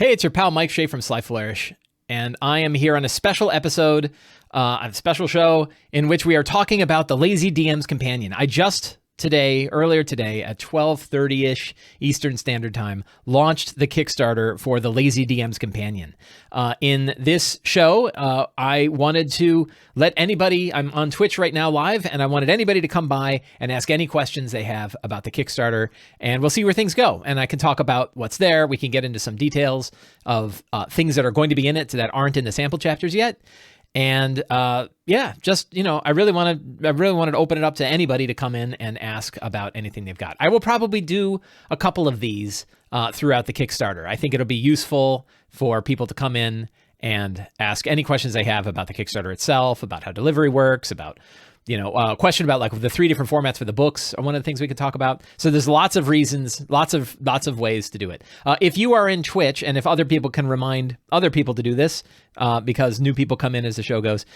Hey, it's your pal Mike Shea from Flourish, and I am here on a special episode, a special show in which we are talking about the Lazy DM's Companion. I just earlier today at 12:30ish Eastern Standard Time, launched the Kickstarter for the Lazy DM's Companion. In this show, I wanted to let anybody, I'm on Twitch right now live, and I wanted anybody to come by and ask any questions they have about the Kickstarter, and we'll see where things go. And I can talk about what's there. We can get into some details of things that are going to be in it that aren't in the sample chapters yet. And just, I really wanted to open it up to anybody to come in and ask about anything they've got. I will probably do a couple of these throughout the Kickstarter. I think it'll be useful for people to come in and ask any questions they have about the Kickstarter itself, about how delivery works, about a question about like the 3 different formats for the books are one of the things we could talk about. So there's lots of reasons, lots of ways to do it. If you are in Twitch, and if other people can remind other people to do this, because new people come in as the show goes.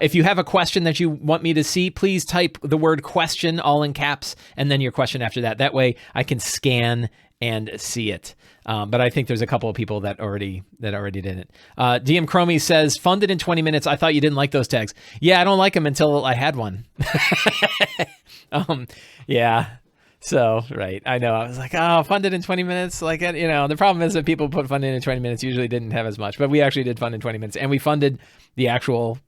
If you have a question that you want me to see, please type the word question all in caps and then your question after that. That way I can scan and see it. But I think there's a couple of people that already did it. DM Chromie says, funded in 20 minutes. I thought you didn't like those tags. Yeah, I don't like them until I had one. Yeah. So, right. I know. I was like, funded in 20 minutes. Like, the problem is that people put funded in 20 minutes usually didn't have as much, but we actually did fund in 20 minutes, and we funded the actual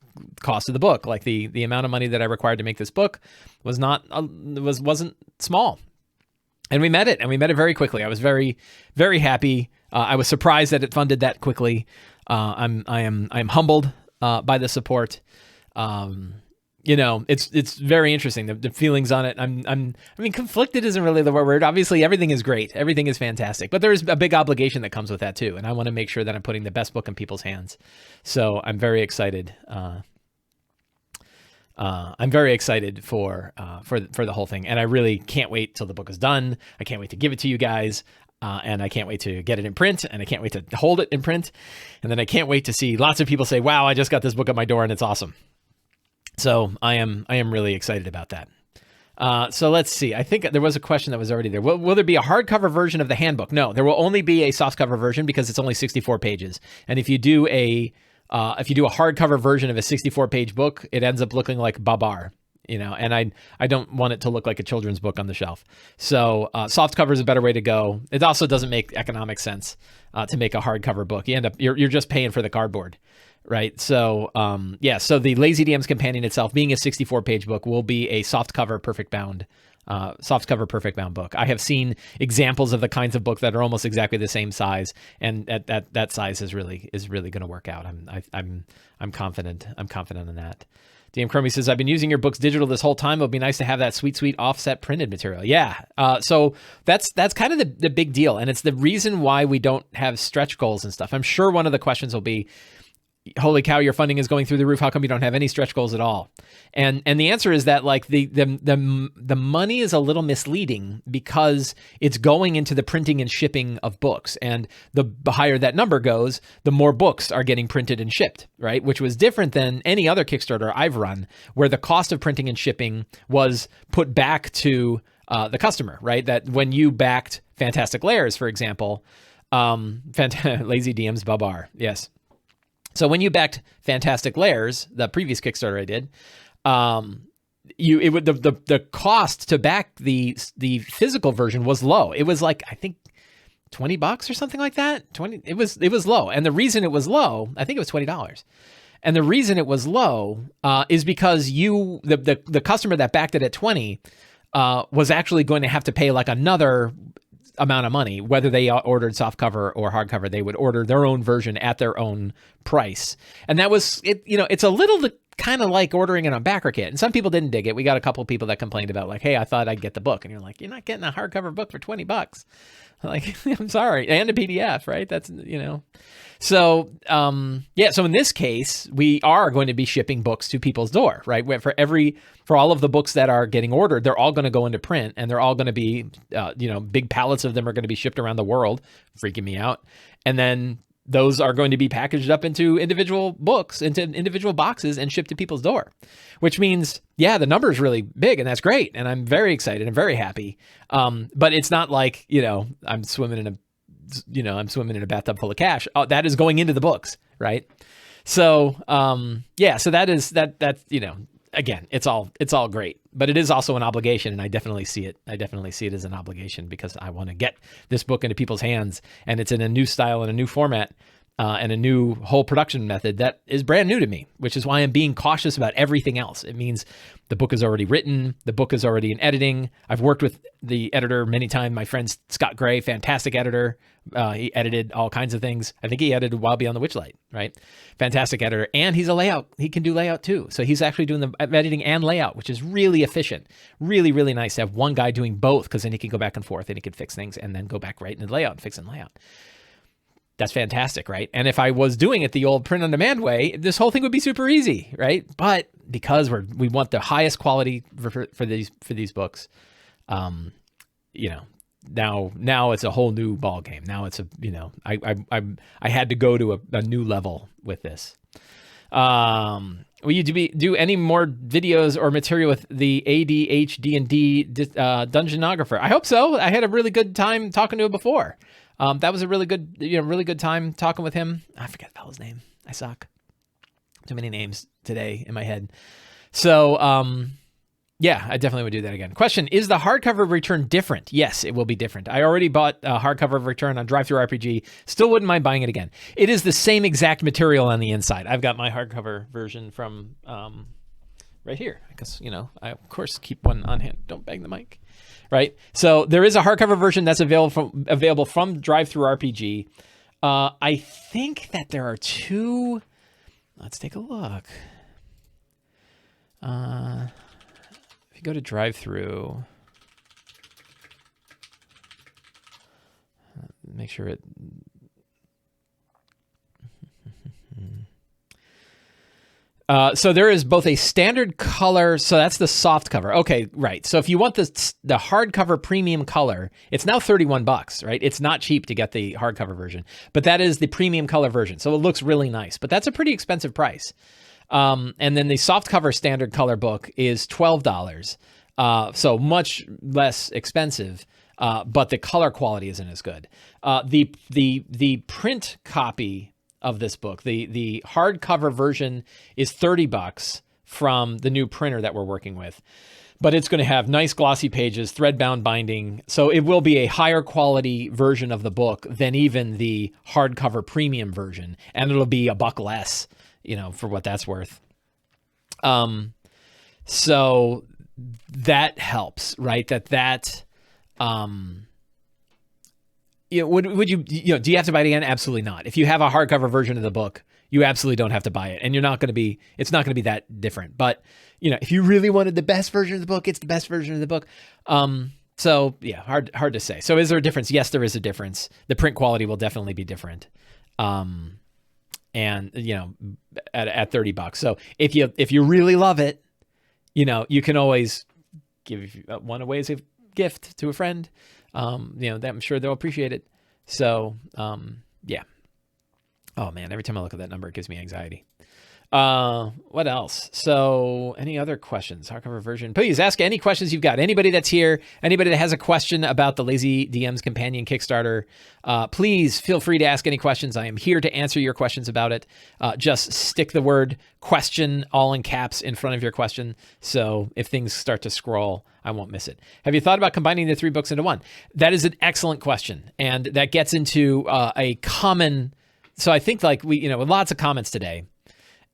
cost of the book. Like the amount of money that I required to make this book wasn't small. And we met it very quickly. I was very, very happy. I was surprised that it funded that quickly. I'm humbled by the support. It's very interesting. The feelings on it. Conflicted isn't really the word. Obviously, everything is great. Everything is fantastic. But there's a big obligation that comes with that too. And I want to make sure that I'm putting the best book in people's hands. So I'm very excited. I'm very excited for the whole thing, and I really can't wait till the book is done. I can't wait to give it to you guys, and I can't wait to get it in print, and I can't wait to hold it in print, and then I can't wait to see lots of people say, "Wow, I just got this book at my door, and it's awesome." So I am really excited about that. So let's see. I think there was a question that was already there. Will there be a hardcover version of the handbook? No, there will only be a softcover version because it's only 64 pages, and if you do a hardcover version of a 64-page book, it ends up looking like Babar, and I don't want it to look like a children's book on the shelf. So soft cover is a better way to go. It also doesn't make economic sense to make a hardcover book. You're just paying for the cardboard, right? So so the Lazy DM's Companion itself, being a 64-page book, will be a soft cover, perfect bound book. I have seen examples of the kinds of books that are almost exactly the same size, and that size is really going to work out. I'm confident. I'm confident in that. DM Chromie says, I've been using your books digital this whole time. It would be nice to have that sweet offset printed material. Yeah. So that's kind of the big deal. And it's the reason why we don't have stretch goals and stuff. I'm sure one of the questions will be, holy cow, your funding is going through the roof. How come you don't have any stretch goals at all? And the answer is that like the money is a little misleading because it's going into the printing and shipping of books. And the higher that number goes, the more books are getting printed and shipped, right? Which was different than any other Kickstarter I've run, where the cost of printing and shipping was put back to the customer, right? That when you backed Fantastic Layers, for example, Lazy DM's Babar, yes. So when you backed Fantastic Layers, the previous Kickstarter I did, the cost to back the physical version was low. It was like, I think $20 or something like that. It was low. And the reason it was low, I think it was $20. And the reason it was low is because the customer that backed it at 20 was actually going to have to pay like another amount of money, whether they ordered softcover or hardcover. They would order their own version at their own price. And that was it. It's a little kind of like ordering it on BackerKit. And some people didn't dig it. We got a couple of people that complained about like, hey, I thought I'd get the book. And you're like, you're not getting a hardcover book for $20. Like, I'm sorry. And a PDF, right? That's, So, so in this case, we are going to be shipping books to people's door, right? For all of the books that are getting ordered, they're all going to go into print, and they're all going to be, big pallets of them are going to be shipped around the world, freaking me out. And then those are going to be packaged up into individual books, into individual boxes, and shipped to people's door, which means, the number is really big, and that's great. And I'm very excited and very happy. But it's not like, I'm swimming in a I'm swimming in a bathtub full of cash. That is going into the books, right? So, so that's, again, it's all great, but it is also an obligation. And I definitely see it. As an obligation because I want to get this book into people's hands, and it's in a new style and a new format. And a new whole production method that is brand new to me, which is why I'm being cautious about everything else. It means the book is already written. The book is already in editing. I've worked with the editor many times. My friend Scott Gray, fantastic editor. He edited all kinds of things. I think he edited Wild Beyond the Witchlight, right? Fantastic editor. And he's a layout. He can do layout too. So he's actually doing the editing and layout, which is really efficient. Really, really nice to have one guy doing both, because then he can go back and forth and he can fix things and then go back right into the layout and fix in layout. That's fantastic, right? And if I was doing it the old print on demand way, this whole thing would be super easy, right? But because we want the highest quality for these books, now it's a whole new ball game. Now it's I had to go to a new level with this. Will you do any more videos or material with the ADHD&D Dungeonographer? I hope so. I had a really good time talking to him before. That was a really good time talking with him. I forget the fellow's name. I suck. Too many names today in my head. So, I definitely would do that again. Question, is the hardcover return different? Yes, it will be different. I already bought a hardcover return on DriveThruRPG. Still wouldn't mind buying it again. It is the same exact material on the inside. I've got my hardcover version from right here. Because, I, of course, keep one on hand. Don't bang the mic. Right, so there is a hardcover version that's available from DriveThruRPG. I think that there are two. Let's take a look. If you go to DriveThru, make sure it. So there is both a standard color, so that's the soft cover. Okay, right. So if you want the hardcover premium color, it's now $31, right? It's not cheap to get the hardcover version, but that is the premium color version. So it looks really nice, but that's a pretty expensive price. And then the soft cover standard color book is $12. So much less expensive, but the color quality isn't as good. The print copy of this book, the hardcover version is $30 from the new printer that we're working with, but it's going to have nice glossy pages, thread-bound binding, so it will be a higher quality version of the book than even the hardcover premium version, and it'll be $1 less, for what that's worth. So that helps, right? Would you do you have to buy it again? Absolutely not. If you have a hardcover version of the book, you absolutely don't have to buy it, and it's not going to be that different. But if you really wanted the best version of the book, it's the best version of the book. So yeah, hard to say. So is there a difference? Yes, there is a difference. The print quality will definitely be different. And at $30. So if you really love it, you can always give one away as a gift to a friend. That I'm sure they'll appreciate it. So, yeah. Oh man, every time I look at that number, it gives me anxiety. What else? So any other questions? Hardcover version. Please ask any questions you've got. Anybody that's here, anybody that has a question about the Lazy DM's Companion Kickstarter, please feel free to ask any questions. I am here to answer your questions about it. Just stick the word question all in caps in front of your question. So if things start to scroll, I won't miss it. Have you thought about combining the 3 books into one? That is an excellent question. And that gets into a common, so I think with lots of comments today.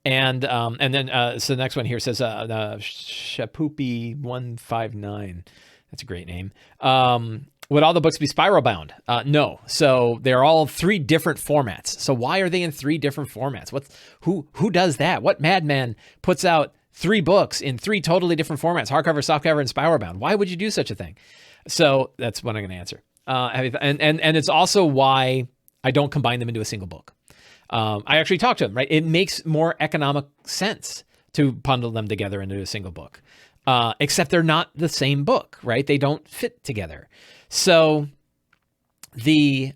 And then so the next one here says Shapoopy159. That's a great name. Would all the books be spiral bound? No. So they're all 3 different formats. So why are they in 3 different formats? Who does that? What madman puts out 3 books in 3 totally different formats: hardcover, softcover, and spiral bound? Why would you do such a thing? So that's what I'm going to answer. And it's also why I don't combine them into a single book. I actually talked to them, right? It makes more economic sense to bundle them together into a single book, except they're not the same book, right? They don't fit together. So the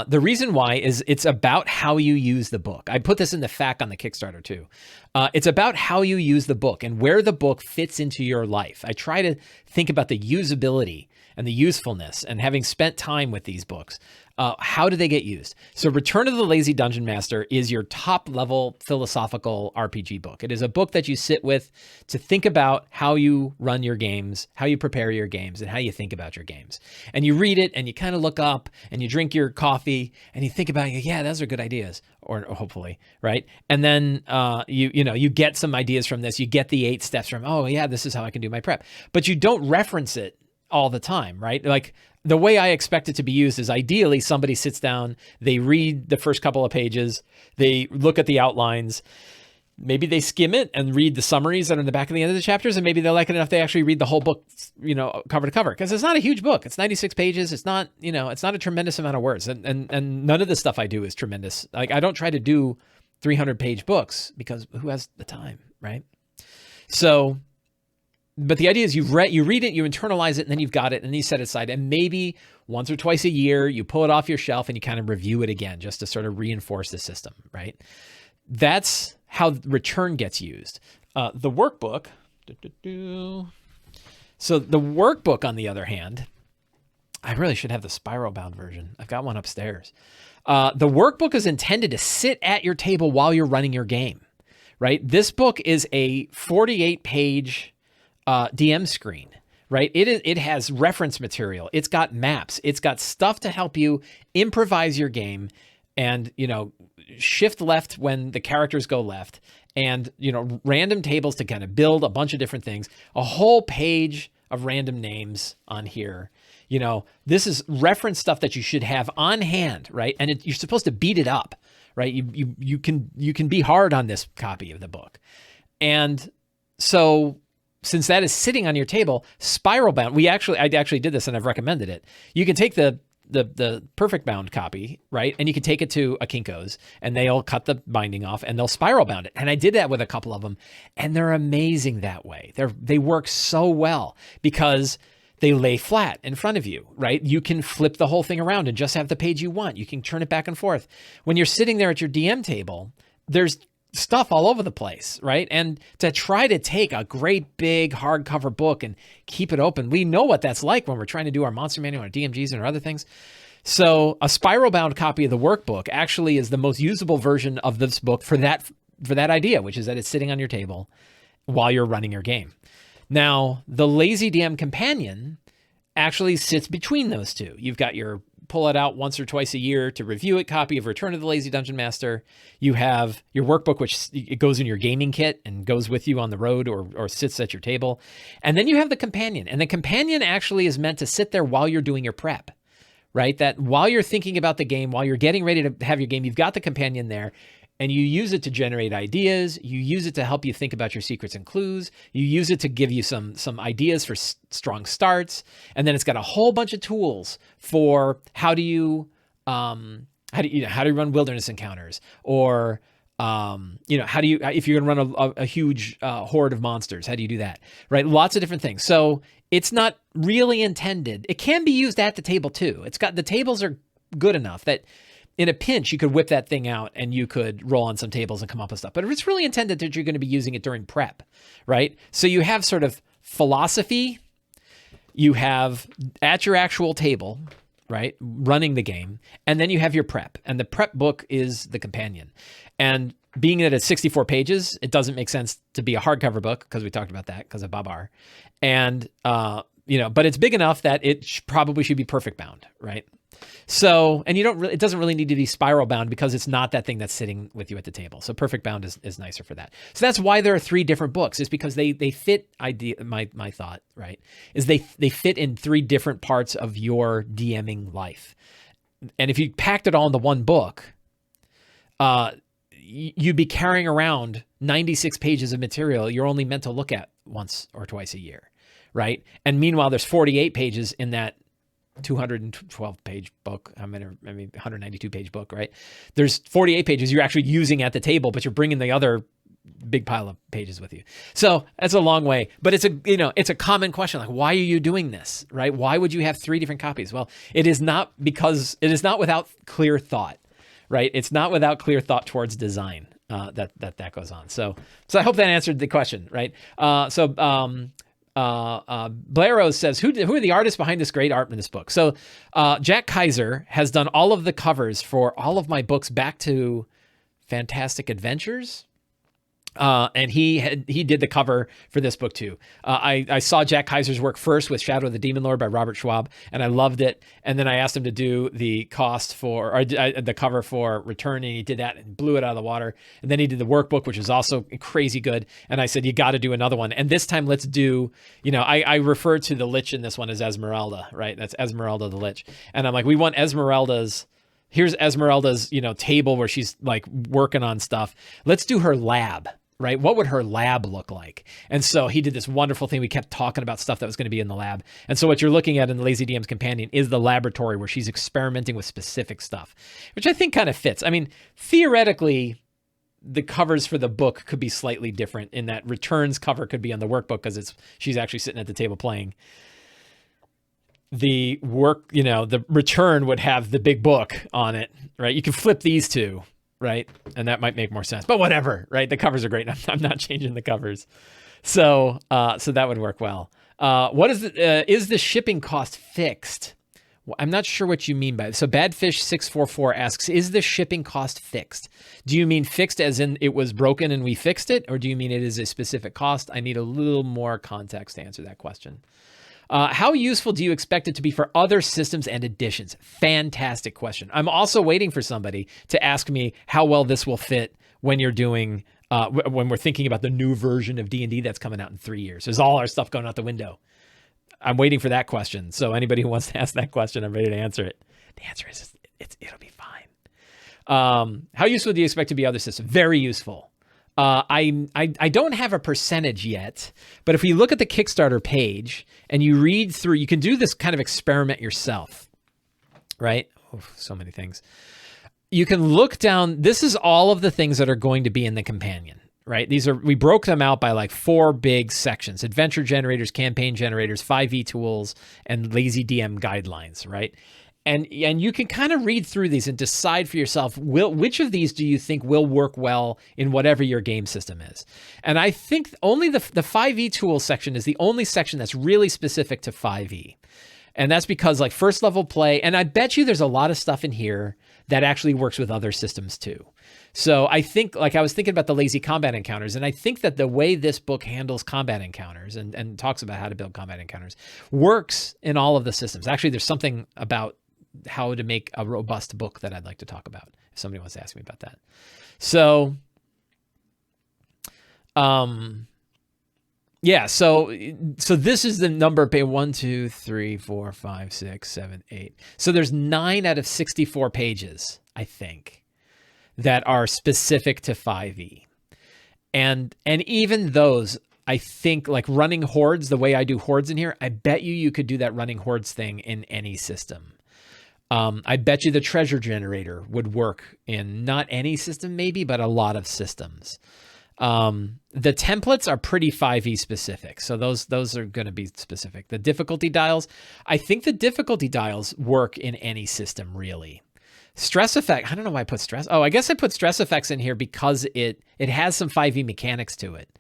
reason why is it's about how you use the book. I put this in the FAQ on the Kickstarter too. It's about how you use the book and where the book fits into your life. I try to think about the usability and the usefulness, and having spent time with these books, how do they get used? So Return of the Lazy Dungeon Master is your top level philosophical RPG book. It is a book that you sit with to think about how you run your games, how you prepare your games, and how you think about your games. And you read it and you kind of look up and you drink your coffee and you think about, yeah, those are good ideas, or hopefully, right? And then you get some ideas from this. You get the 8 steps from, oh yeah, this is how I can do my prep. But you don't reference it all the time, right? Like the way I expect it to be used is ideally somebody sits down, they read the first couple of pages, they look at the outlines, maybe they skim it and read the summaries that are in the back and the end of the chapters, and maybe they like it enough they actually read the whole book, cover to cover, because it's not a huge book. It's 96 pages. It's not, it's not a tremendous amount of words, and none of the stuff I do is tremendous. Like I don't try to do 300-page books because who has the time, right? So, but the idea is you read it, you internalize it, and then you've got it, and then you set it aside. And maybe once or twice a year, you pull it off your shelf and you kind of review it again just to sort of reinforce the system, right? That's how Return gets used. The workbook. So the workbook, on the other hand, I really should have the spiral bound version. I've got one upstairs. The workbook is intended to sit at your table while you're running your game, right? This book is a 48-page DM screen, right? It has reference material. It's got maps. It's got stuff to help you improvise your game and, shift left when the characters go left, and, random tables to kind of build a bunch of different things. A whole page of random names on here. This is reference stuff that you should have on hand, right? And you're supposed to beat it up, right? You can be hard on this copy of the book. And so since that is sitting on your table, spiral bound, I actually did this and I've recommended it. You can take the perfect bound copy, right? And you can take it to a Kinko's and they'll cut the binding off and they'll spiral bound it. And I did that with a couple of them, and they're amazing that way. They work so well because they lay flat in front of you, right? You can flip the whole thing around and just have the page you want. You can turn it back and forth. When you're sitting there at your DM table, there's stuff all over the place, right? And to try to take a great big hardcover book and keep it open, we know what that's like when we're trying to do our monster manual, our DMGs, and our other things. So a spiral bound copy of the workbook actually is the most usable version of this book for that idea, which is that it's sitting on your table while you're running your game. Now, the Lazy DM Companion actually sits between those two. You've got your pull it out once or twice a year to review it copy of Return of the Lazy Dungeon Master. You have your workbook, which it goes in your gaming kit and goes with you on the road or sits at your table. And then you have the companion. And the companion actually is meant to sit there while you're doing your prep, right? That while you're thinking about the game, while you're getting ready to have your game, you've got the companion there. And you use it to generate ideas. You use it to help you think about your secrets and clues. You use it to give you some ideas for strong starts. And then it's got a whole bunch of tools for how do you run wilderness encounters, or how do you, if you're going to run a huge horde of monsters, how do you do that, right? Lots of different things. So it's not really intended. It can be used at the table too. The tables are good enough that in a pinch, you could whip that thing out and you could roll on some tables and come up with stuff. But it's really intended that you're going to be using it during prep, right? So you have sort of philosophy, you have at your actual table, right, running the game, and then you have your prep. And the prep book is the companion. And being that it's 64 pages, it doesn't make sense to be a hardcover book, because we talked about that because of Babar. And, but it's big enough that it probably should be perfect bound, right? So, and it doesn't really need to be spiral bound because it's not that thing that's sitting with you at the table. So perfect bound is nicer for that. So that's why there are 3 different books, is because they fit my thought, right? Is they fit in 3 different parts of your DMing life. And if you packed it all into one book, you'd be carrying around 96 pages of material you're only meant to look at once or twice a year, right? And meanwhile, there's 48 pages in that 212-page book. 192-page book, right? There's 48 pages you're actually using at the table, but you're bringing the other big pile of pages with you. So that's a long way, but it's a common question. Like, why are you doing this, right? Why would you have 3 different copies? Well, it is not without clear thought, right? It's not without clear thought towards design that goes on. So I hope that answered the question, right? Blairos says, who are the artists behind this great art in this book? So Jack Kaiser has done all of the covers for all of my books back to Fantastic Adventures. And he did the cover for this book too. I saw Jack Kaiser's work first with Shadow of the Demon Lord by Robert Schwab, and I loved it. And then I asked him to do the the cover for Return, and he did that and blew it out of the water. And then he did the workbook, which is also crazy good. And I said, you got to do another one. And this time let's do, I refer to the Lich in this one as Esmeralda, right? That's Esmeralda the Lich. And I'm like, we want here's Esmeralda's, table where she's like working on stuff. Let's do her lab. Right? What would her lab look like? And so he did this wonderful thing. We kept talking about stuff that was going to be in the lab. And so what you're looking at in the Lazy DM's Companion is the laboratory where she's experimenting with specific stuff, which I think kind of fits. I mean, theoretically, the covers for the book could be slightly different in that Return's cover could be on the workbook because she's actually sitting at the table playing. The Return would have the big book on it, right? You can flip these two. Right. And that might make more sense, but whatever, right? The covers are great. I'm not changing the covers. So that would work well. Is the shipping cost fixed? Well, I'm not sure what you mean by it. So Badfish644 asks, is the shipping cost fixed? Do you mean fixed as in it was broken and we fixed it? Or do you mean it is a specific cost? I need a little more context to answer that question. How useful do you expect it to be for other systems and editions? Fantastic question. I'm also waiting for somebody to ask me how well this will fit when you're doing, when we're thinking about the new version of D&D that's coming out in 3 years. There's all our stuff going out the window. I'm waiting for that question. So anybody who wants to ask that question, I'm ready to answer it. The answer is it'll be fine. How useful do you expect to be other systems? Very useful. I don't have a percentage yet, but if you look at the Kickstarter page and you read through, you can do this kind of experiment yourself, right? Oh, so many things. You can look down. This is all of the things that are going to be in the companion, right? We broke them out by like 4 big sections: adventure generators, campaign generators, 5e tools, and lazy DM guidelines, right? And you can kind of read through these and decide for yourself, which of these do you think will work well in whatever your game system is? And I think only the 5e tools section is the only section that's really specific to 5e. And that's because like first level play, and I bet you there's a lot of stuff in here that actually works with other systems too. So I think, like I was thinking about the lazy combat encounters, and I think that the way this book handles combat encounters and talks about how to build combat encounters works in all of the systems. Actually, there's something about how to make a robust book that I'd like to talk about if somebody wants to ask me about that. So, yeah, so this is the number, 1, 2, 3, 4, 5, 6, 7, 8. So there's 9 out of 64 pages, I think, that are specific to 5e. And even those, I think, like running hordes, the way I do hordes in here, I bet you could do that running hordes thing in any system. I bet you the treasure generator would work in not any system maybe, but a lot of systems. The templates are pretty 5e specific. So those are going to be specific. The difficulty dials, I think the difficulty dials work in any system really. Stress effect, I don't know why I put stress. Oh, I guess I put stress effects in here because it has some 5e mechanics to it.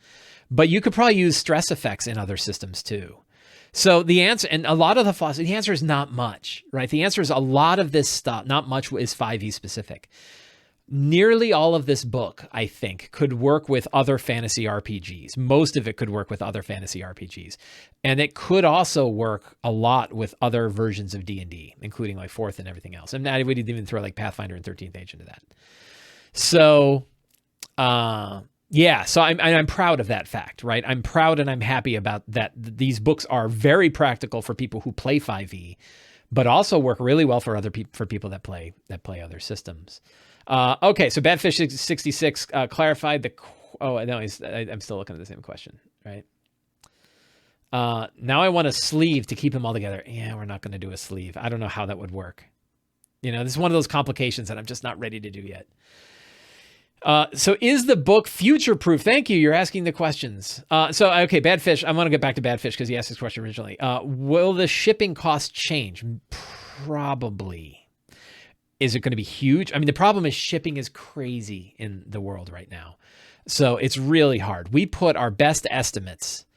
But you could probably use stress effects in other systems too. So the answer, and a lot of the philosophy, the answer is not much, right? The answer is a lot of this stuff, not much is 5e specific. Nearly all of this book, I think, could work with other fantasy RPGs. Most of it could work with other fantasy RPGs. And it could also work a lot with other versions of D&D, including like 4th and everything else. And I would even throw like Pathfinder and 13th Age into that. So, yeah, so I'm proud of that fact, right? I'm proud and I'm happy about that. These books are very practical for people who play 5e, but also work really well for people that play other systems. Okay, so Badfish66 clarified the. Oh no, I'm still looking at the same question, right? Now I want a sleeve to keep them all together. Yeah, we're not going to do a sleeve. I don't know how that would work. This is one of those complications that I'm just not ready to do yet. So is the book future-proof? Thank you. You're asking the questions. Okay, Badfish. I want to get back to Badfish because he asked this question originally. Will the shipping cost change? Probably. Is it going to be huge? I mean, the problem is shipping is crazy in the world right now. So it's really hard. We put our best estimates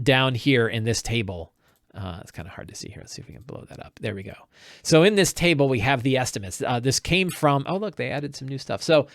down here in this table. It's kind of hard to see here. Let's see if we can blow that up. There we go. So in this table, we have the estimates. This came from, oh, look, they added some new stuff. So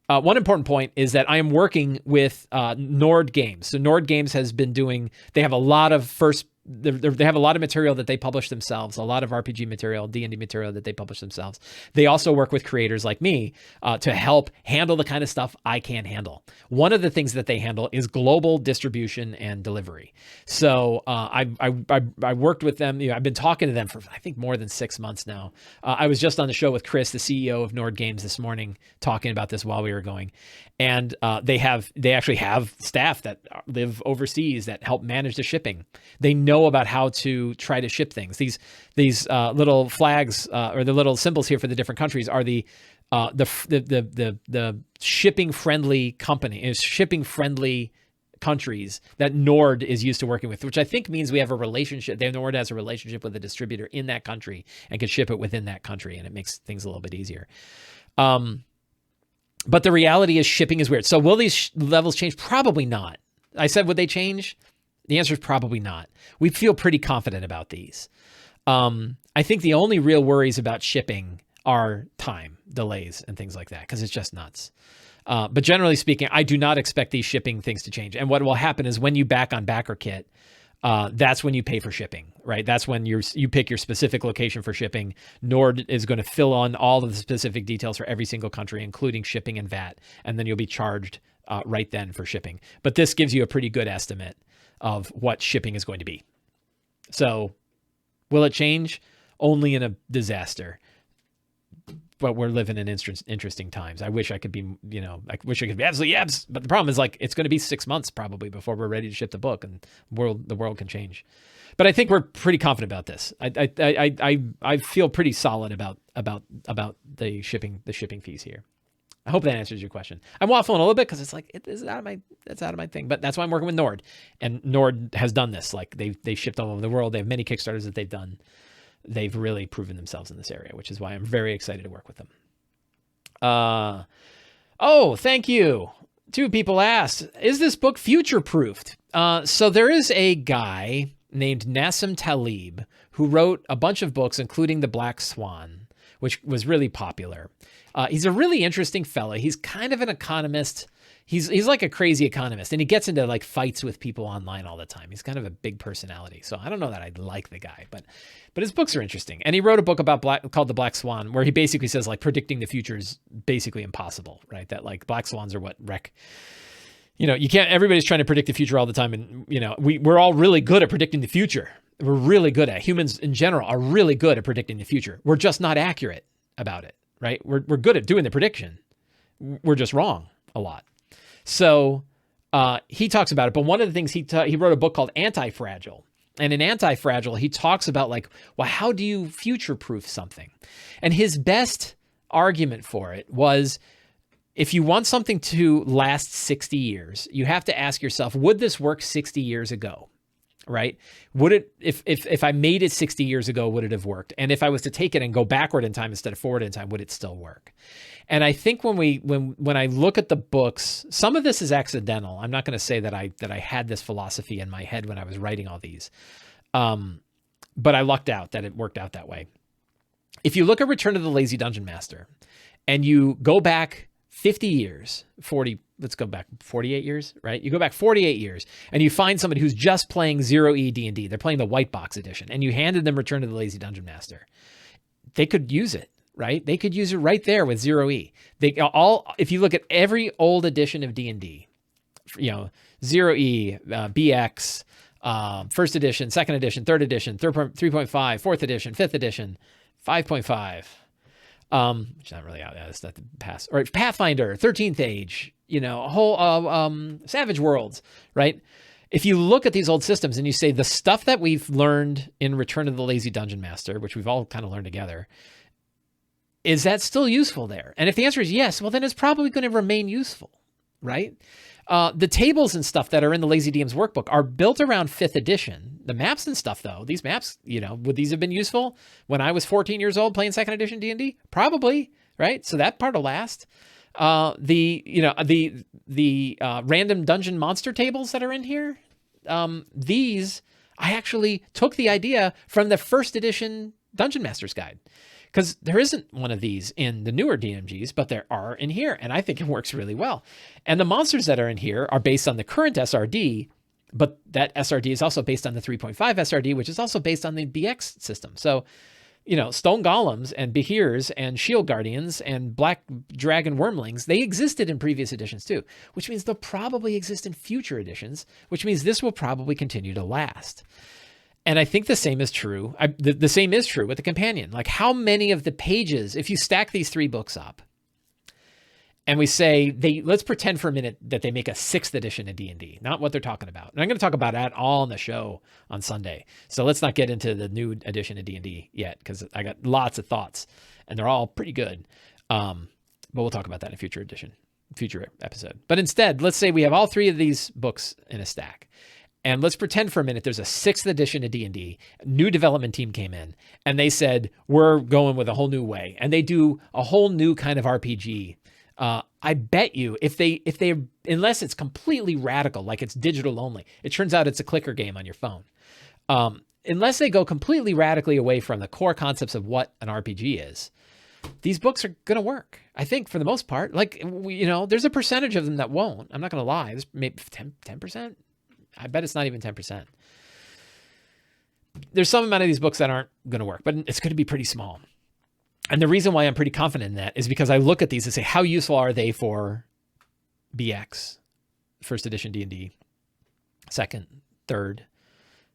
one important point is that I am working with Nord Games. So Nord Games has been doing, they have a lot of they have a lot of material that they publish themselves, a lot of RPG material, D&D material that they publish themselves. They also work with creators like me to help handle the kind of stuff I can't handle. One of the things that they handle is global distribution and delivery. So I worked with them. I've been talking to them for, I think, more than 6 months now. I was just on the show with Chris, the CEO of Nord Games, this morning, talking about this while we were going. And they actually have staff that live overseas that help manage the shipping. They know about how to try to ship things. These little flags or the little symbols here for the different countries are the shipping friendly shipping-friendly countries that Nord is used to working with, which I think means we have a relationship. Nord has a relationship with a distributor in that country and can ship it within that country, and it makes things a little bit easier. But the reality is shipping is weird. So will these levels change? Probably not. I said, would they change? The answer is probably not. We feel pretty confident about these. I think the only real worries about shipping are time delays and things like that, because it's just nuts. But generally speaking, I do not expect these shipping things to change. And what will happen is when you back on BackerKit, that's when you pay for shipping, right? That's when you pick your specific location for shipping. Nord is going to fill on all of the specific details for every single country, including shipping and VAT, and then you'll be charged right then for shipping. But this gives you a pretty good estimate of what shipping is going to be. So will it change? Only in a disaster. But we're living in interesting times. I wish I could be, I wish I could be absolutely yes. But the problem is, like, it's going to be 6 months probably before we're ready to ship the book, and the world can change. But I think we're pretty confident about this. I feel pretty solid about the shipping fees here. I hope that answers your question. I'm waffling a little bit because it's like it's out of my thing. But that's why I'm working with Nord, and Nord has done this. Like they shipped all over the world. They have many Kickstarters that they've done. They've really proven themselves in this area, which is why I'm very excited to work with them. Oh, thank you. 2 people asked, is this book future-proofed? So there is a guy named Nassim Taleb who wrote a bunch of books, including The Black Swan, which was really popular. He's a really interesting fellow. He's kind of an economist. He's like a crazy economist, and he gets into like fights with people online all the time. He's kind of a big personality. So I don't know that I like the guy, but his books are interesting. And he wrote a book called The Black Swan, where he basically says like predicting the future is basically impossible, right? That like black swans are what wreck. You can't, everybody's trying to predict the future all the time. And, we're all really good at predicting the future. We're really good at, humans in general are really good at predicting the future. We're just not accurate about it, right? We're good at doing the prediction. We're just wrong a lot. So he talks about it, but one of the things he wrote a book called Anti-Fragile. And in Anti-Fragile, he talks about like, well, how do you future-proof something? And his best argument for it was, if you want something to last 60 years, you have to ask yourself, would this work 60 years ago? Right? Would it, if I made it 60 years ago, would it have worked? And if I was to take it and go backward in time instead of forward in time, would it still work? And I think when I look at the books, some of this is accidental. I'm not going to say that I had this philosophy in my head when I was writing all these. But I lucked out that it worked out that way. If you look at Return of the Lazy Dungeon Master and you go back 50 years, 40, let's go back 48 years, right? You go back 48 years and you find somebody who's just playing 0E D&D. They're playing the white box edition, and you handed them Return of the Lazy Dungeon Master. They could use it, right? They could use it right there with 0E. If you look at every old edition of D&D, 0E, BX, first edition, second edition, third edition, 3.5, fourth edition, fifth edition, 5.5. Which is not really out. That's not the past. All right, Pathfinder, 13th Age, a whole Savage Worlds, right? If you look at these old systems and you say the stuff that we've learned in Return of the Lazy Dungeon Master, which we've all kind of learned together, is that still useful there? And if the answer is yes, well, then it's probably going to remain useful, right? The tables and stuff that are in the Lazy DM's workbook are built around 5th edition. The maps and stuff, though, these maps, would these have been useful when I was 14 years old playing 2nd edition D&D? Probably, right? So that part will last. The random dungeon monster tables that are in here, these, I actually took the idea from the first edition Dungeon Master's Guide, because there isn't one of these in the newer DMGs, but there are in here, and I think it works really well. And the monsters that are in here are based on the current SRD, but that SRD is also based on the 3.5 SRD, which is also based on the BX system. So, stone golems and behirs and shield guardians and black dragon wormlings, they existed in previous editions too, which means they'll probably exist in future editions, which means this will probably continue to last. And I think the same is true. The same is true with the companion. Like, how many of the pages, if you stack these 3 books up, and we say, let's pretend for a minute that they make a 6th edition of D&D, not what they're talking about. And I'm going to talk about that all on the show on Sunday. So let's not get into the new edition of D&D yet, because I got lots of thoughts, and they're all pretty good. But we'll talk about that in a future episode. But instead, let's say we have all 3 of these books in a stack. And let's pretend for a minute there's a 6th edition of D&D. New development team came in, and they said, we're going with a whole new way. And they do a whole new kind of RPG. I bet you if they, unless it's completely radical, like it's digital only, it turns out it's a clicker game on your phone. Unless they go completely radically away from the core concepts of what an RPG is, these books are going to work. I think for the most part, like, there's a percentage of them that won't. I'm not going to lie. There's maybe 10%. I bet it's not even 10%. There's some amount of these books that aren't going to work, but it's going to be pretty small. And the reason why I'm pretty confident in that is because I look at these and say, how useful are they for BX, first edition D&D, 2nd, 3rd,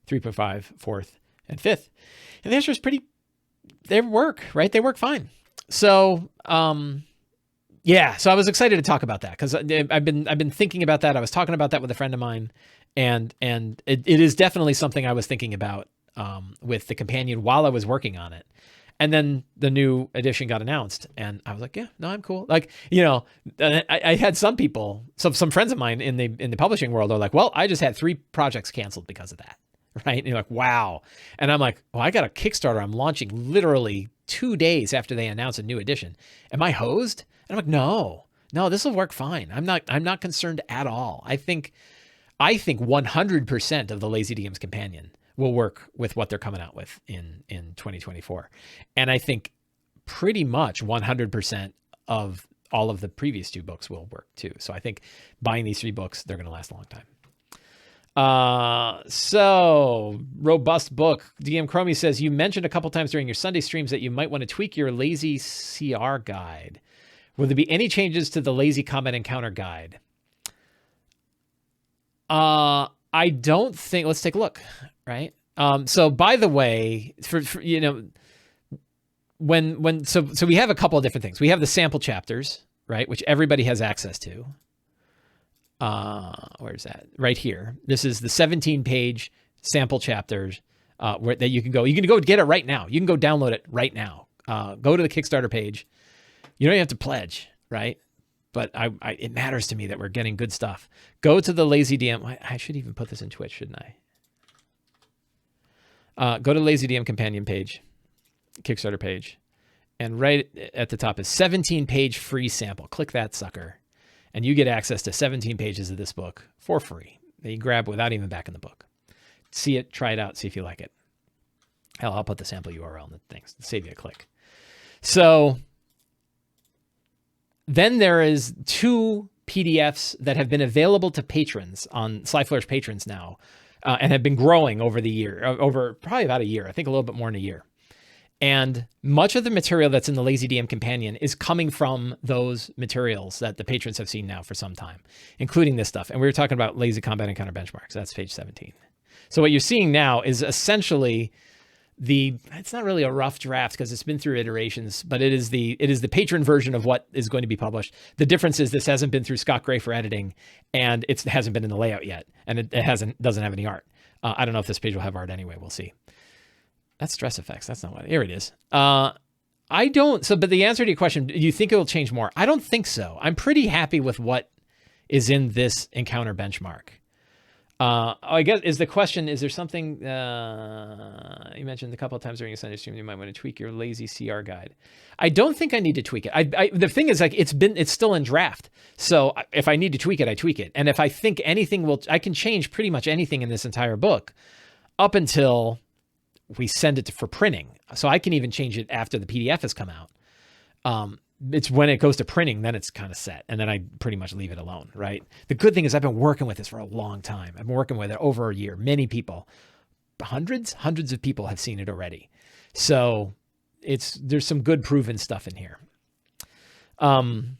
3.5, 4th, and 5th? And the answer is they work, right? They work fine. So, so I was excited to talk about that because I've been thinking about that. I was talking about that with a friend of mine, and it is definitely something I was thinking about with the companion while I was working on it. And then the new edition got announced, and I was like, yeah, no, I'm cool. Like, I had some people, some friends of mine in the publishing world are like, well, I just had 3 projects canceled because of that, right? And you're like, wow. And I'm like, well, I got a Kickstarter I'm launching literally 2 days after they announce a new edition. Am I hosed? And I'm like, no, this will work fine. I'm not concerned at all. I think 100% of the Lazy DM's companion will work with what they're coming out with in 2024. And I think pretty much 100% of all of the previous 2 books will work too. So I think buying these 3 books, they're going to last a long time. So robust book. DM Chromie says, you mentioned a couple times during your Sunday streams that you might want to tweak your lazy CR guide. Will there be any changes to the lazy combat encounter guide? I don't think, let's take a look, right? So by the way, for when we have a couple of different things. We have the sample chapters, right? Which everybody has access to. Where's that? Right here. This is the 17-page sample chapters, that you can go get it right now. You can go download it right now. Go to the Kickstarter page. You don't even have to pledge, right? But it matters to me that we're getting good stuff. Go to the Lazy DM. I should even put this in Twitch, shouldn't I? Go to Lazy DM companion page, Kickstarter page, and right at the top is 17-page free sample. Click that sucker, and you get access to 17 pages of this book for free that you grab without even backing the book. See it, try it out, see if you like it. Hell, I'll put the sample URL in the things to save you a click. So then there is 2 PDFs that have been available to patrons on Sly Flourish patrons now, and have been growing over the year, over probably about a year. I think a little bit more than a year. And much of the material that's in the Lazy DM Companion is coming from those materials that the patrons have seen now for some time, including this stuff. And we were talking about Lazy Combat Encounter Benchmarks. That's page 17. So what you're seeing now is essentially it's not really a rough draft because it's been through iterations, but it is the patron version of what is going to be published. The difference is this hasn't been through Scott Gray for editing, and it hasn't been in the layout yet, and it doesn't have any art. I don't know if this page will have art anyway. We'll see. That's stress effects. That's not what. Here it is. But the answer to your question, do you think it will change more? I don't think so. I'm pretty happy with what is in this encounter benchmark. I guess is the question, is there something you mentioned a couple of times during a Sunday stream you might want to tweak your lazy CR guide? I don't think I need to tweak it. The thing is, like, it's still in draft. So if I need to tweak it, I tweak it. And if I think anything I can change pretty much anything in this entire book up until we send it for printing. So I can even change it after the PDF has come out. It's when it goes to printing, then it's kind of set. And then I pretty much leave it alone, right? The good thing is I've been working with this for a long time. I've been working with it over a year. Many people, hundreds of people have seen it already. So there's some good proven stuff in here. And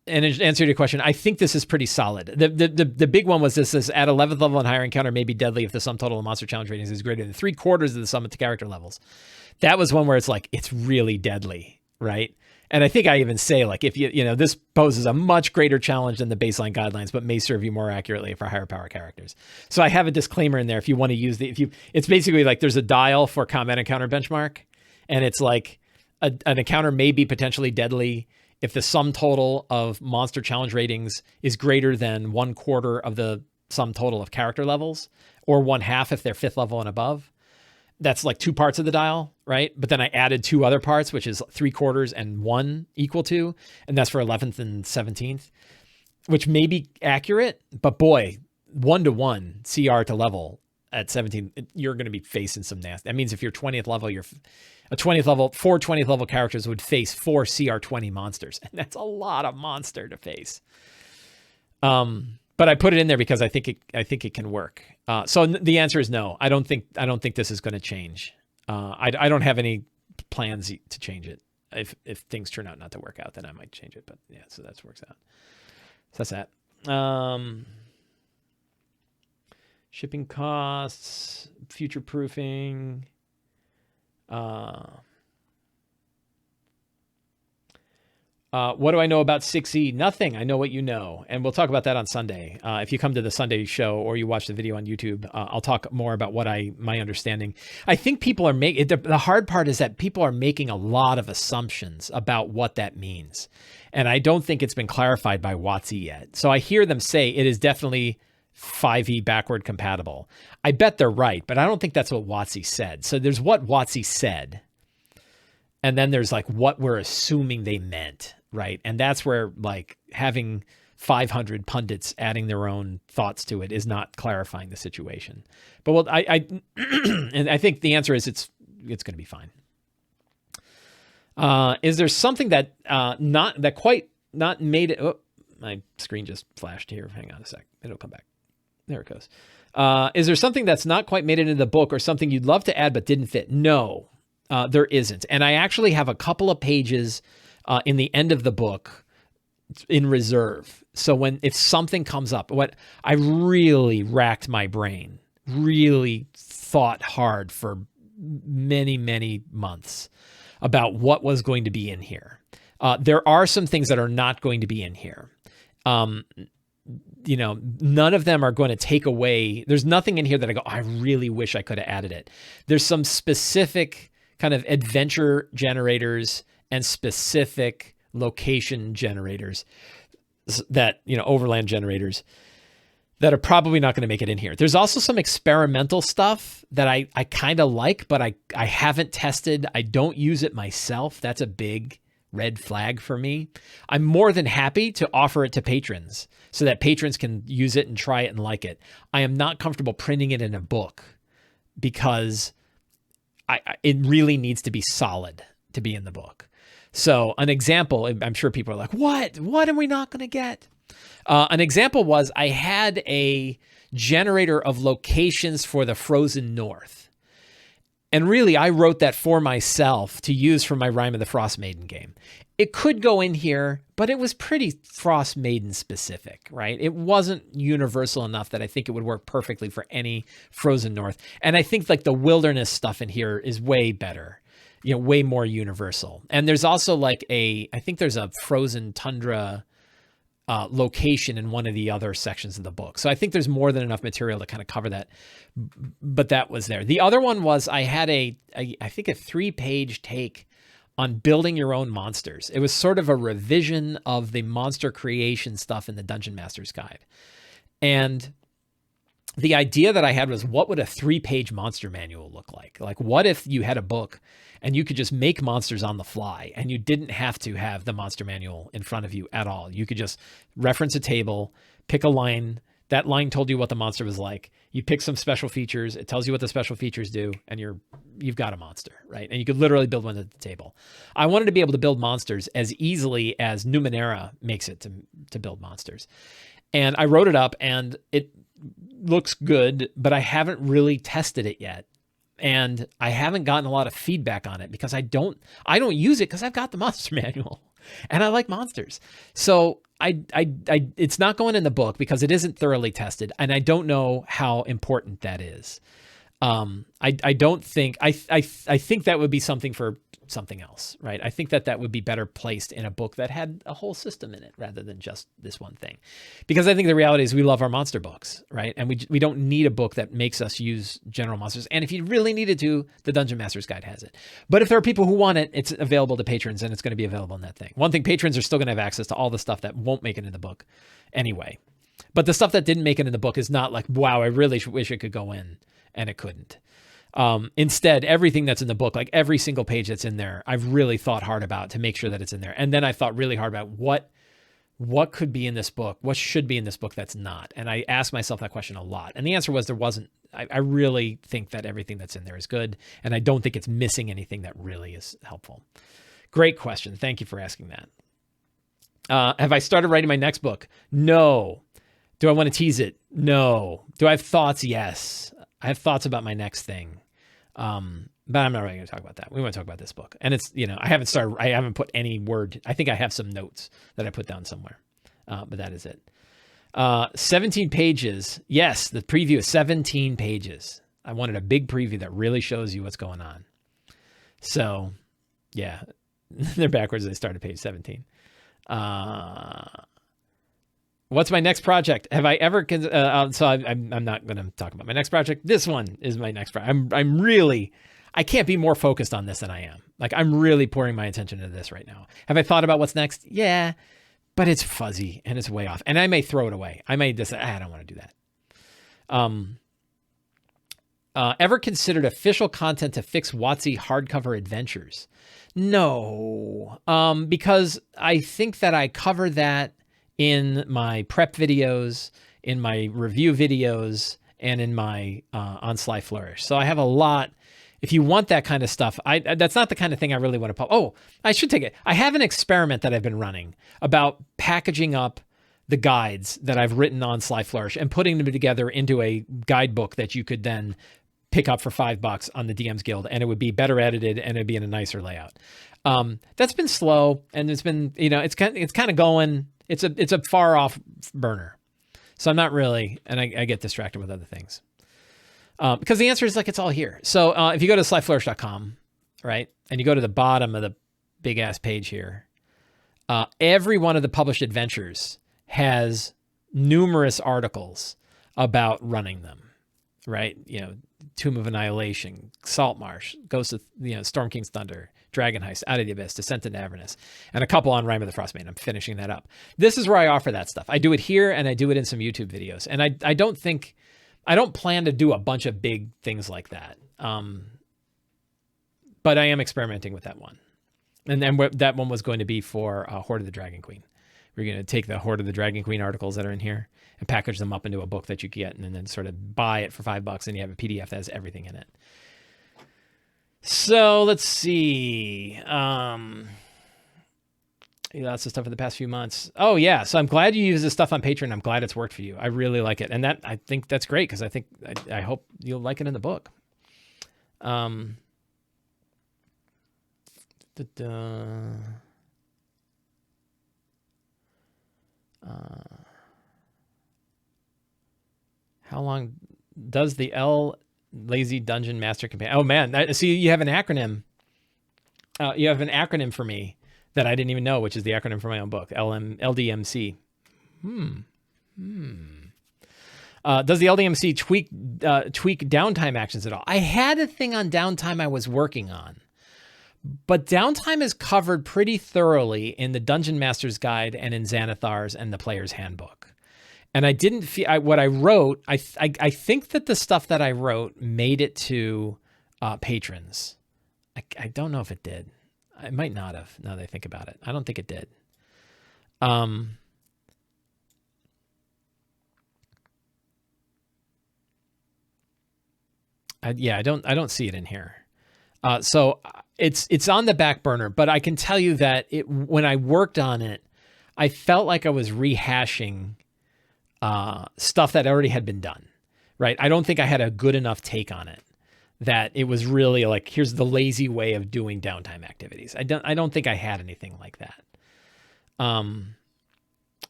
in answer to your question, I think this is pretty solid. The big one was this is at 11th level and higher encounter may be deadly if the sum total of monster challenge ratings is greater than 3/4 of the sum of the character levels. That was one where it's like, it's really deadly. Right. And I think I even say, like, if this poses a much greater challenge than the baseline guidelines, but may serve you more accurately for higher power characters. So I have a disclaimer in there. If you want to use it's basically like there's a dial for combat encounter benchmark. And it's like an encounter may be potentially deadly if the sum total of monster challenge ratings is greater than 1/4 of the sum total of character levels, or 1/2 if they're 5th level and above. That's like 2 parts of the dial, right? But then I added 2 other parts, which is 3/4 and 1 equal to, and that's for 11th and 17th, which may be accurate, but boy, 1-to-1 CR to level at 17, you're going to be facing some nasty. That means if you're 20th level, four 20th level characters would face 4 CR20 monsters, and that's a lot of monster to face. But I put it in there because I think it can work. So the answer is no. I don't think this is going to change. I don't have any plans to change it. If things turn out not to work out, then I might change it. But yeah, so that works out. So that's that. Shipping costs, future proofing. What do I know about 6E? Nothing. I know what you know. And we'll talk about that on Sunday. If you come to the Sunday show or you watch the video on YouTube, I'll talk more about my understanding. I think people are making, the hard part is that people are making a lot of assumptions about what that means. And I don't think it's been clarified by WOTC yet. So I hear them say it is definitely 5e backward compatible. I bet they're right, but I don't think that's what WOTC said. So there's what WOTC said. And then there's like what we're assuming they meant. Right. And that's where, like, having 500 pundits adding their own thoughts to it is not clarifying the situation. But and I think the answer is it's going to be fine. Is there something that not made it? Oh, my screen just flashed here. Hang on a sec. It'll come back. There it goes. Is there something that's not quite made it into the book or something you'd love to add but didn't fit? No, there isn't. And I actually have a couple of pages in the end of the book in reserve. So if something comes up, what I really racked my brain, really thought hard for many, many months about what was going to be in here. There are some things that are not going to be in here. None of them are going to take away. There's nothing in here that I go, I really wish I could have added it. There's some specific kind of adventure generators and specific location generators that, overland generators that are probably not going to make it in here. There's also some experimental stuff that I kind of like, but I haven't tested. I don't use it myself. That's a big red flag for me. I'm more than happy to offer it to patrons so that patrons can use it and try it and like it. I am not comfortable printing it in a book because it really needs to be solid to be in the book. So an example, I'm sure people are like, what am we not going to get? An example was I had a generator of locations for the Frozen North. And really, I wrote that for myself to use for my Rime of the Frost Maiden game. It could go in here, but it was pretty Frost Maiden specific, right? It wasn't universal enough that I think it would work perfectly for any Frozen North. And I think like the wilderness stuff in here is way better. Way more universal. And there's also I think there's a frozen tundra location in one of the other sections of the book. So I think there's more than enough material to kind of cover that, but that was there. The other one was I had I think a 3-page take on building your own monsters. It was sort of a revision of the monster creation stuff in the Dungeon Master's Guide. And the idea that I had was, what would a 3-page monster manual look like? Like, what if you had a book and you could just make monsters on the fly and you didn't have to have the monster manual in front of you at all? You could just reference a table, pick a line. That line told you what the monster was like. You pick some special features. It tells you what the special features do, and you've got a monster, right? And you could literally build one at the table. I wanted to be able to build monsters as easily as Numenera makes it to build monsters. And I wrote it up, and it looks good, but I haven't really tested it yet. And I haven't gotten a lot of feedback on it because I don't use it because I've got the monster manual and I like monsters. So it's not going in the book because it isn't thoroughly tested, and I don't know how important that is. I think that would be something for something else, right? I think that would be better placed in a book that had a whole system in it rather than just this one thing. Because I think the reality is we love our monster books, right? And we don't need a book that makes us use general monsters. And if you really needed to, the Dungeon Master's Guide has it. But if there are people who want it, it's available to patrons, and it's going to be available in that thing. One thing, patrons are still going to have access to all the stuff that won't make it in the book anyway. But the stuff that didn't make it in the book is not like, wow, I really wish it could go in, and it couldn't. Instead, everything that's in the book, like every single page that's in there, I've really thought hard about to make sure that it's in there. And then I thought really hard about what could be in this book, what should be in this book that's not. And I asked myself that question a lot. And the answer was there wasn't. I really think that everything that's in there is good. And I don't think it's missing anything that really is helpful. Great question. Thank you for asking that. Have I started writing my next book? No. Do I want to tease it? No. Do I have thoughts? Yes. I have thoughts about my next thing. But I'm not really going to talk about that. We want to talk about this book. And it's, I haven't put any word. I think I have some notes that I put down somewhere. But that is it. 17 pages. Yes, the preview is 17 pages. I wanted a big preview that really shows you what's going on. So, yeah, they're backwards. They start at page 17. What's my next project? Have I ever? So I'm not going to talk about my next project. This one is my next project. I can't be more focused on this than I am. Like, I'm really pouring my attention into this right now. Have I thought about what's next? Yeah, but it's fuzzy and it's way off. And I may throw it away. I may just say, I don't want to do that. Ever considered official content to fix WOTC hardcover adventures? No, because I think that I cover that in my prep videos, in my review videos, and in my on Sly Flourish. So I have a lot. If you want that kind of stuff, that's not the kind of thing I really want to publish. Oh, I should take it. I have an experiment that I've been running about packaging up the guides that I've written on Sly Flourish and putting them together into a guidebook that you could then pick up for $5 on the DM's Guild, and it would be better edited and it'd be in a nicer layout. That's been slow, and it's been, it's kind of going. It's a far off burner. So I'm not really, and I get distracted with other things. Because the answer is it's all here. So if you go to slyflourish.com, right, and you go to the bottom of the big ass page here, every one of the published adventures has numerous articles about running them, right? Tomb of Annihilation, Saltmarsh, Ghost of, Storm King's Thunder, Dragon Heist, Out of the Abyss, Descent into Avernus, and a couple on Rime of the Frostmaiden. I'm finishing that up. This is where I offer that stuff. I do it here, and I do it in some YouTube videos. And I don't plan to do a bunch of big things like that. But I am experimenting with that one. And then that one was going to be for Horde of the Dragon Queen. We're going to take the Horde of the Dragon Queen articles that are in here and package them up into a book that you get, and then sort of buy it for $5, and you have a PDF that has everything in it. So let's see. Lots of stuff in the past few months. Oh yeah. So I'm glad you use this stuff on Patreon. I'm glad it's worked for you. I really like it. And I think that's great, because I hope you'll like it in the book. How long does the Lazy Dungeon Master Campaign? Oh man, see, you have an acronym. You have an acronym for me that I didn't even know, which is the acronym for my own book, LDMC. Does the LDMC tweak downtime actions at all? I had a thing on downtime I was working on, but downtime is covered pretty thoroughly in the Dungeon Master's Guide and in Xanathar's and the Player's Handbook. And I didn't feel what I wrote. I think that the stuff that I wrote made it to patrons. I don't know if it did. It might not have. Now that I think about it, I don't think it did. I don't see it in here. So it's on the back burner, but I can tell you that when I worked on it, I felt like I was rehashing stuff that already had been done, right? I don't think I had a good enough take on it that it was really like, here's the lazy way of doing downtime activities. I don't think I had anything like that.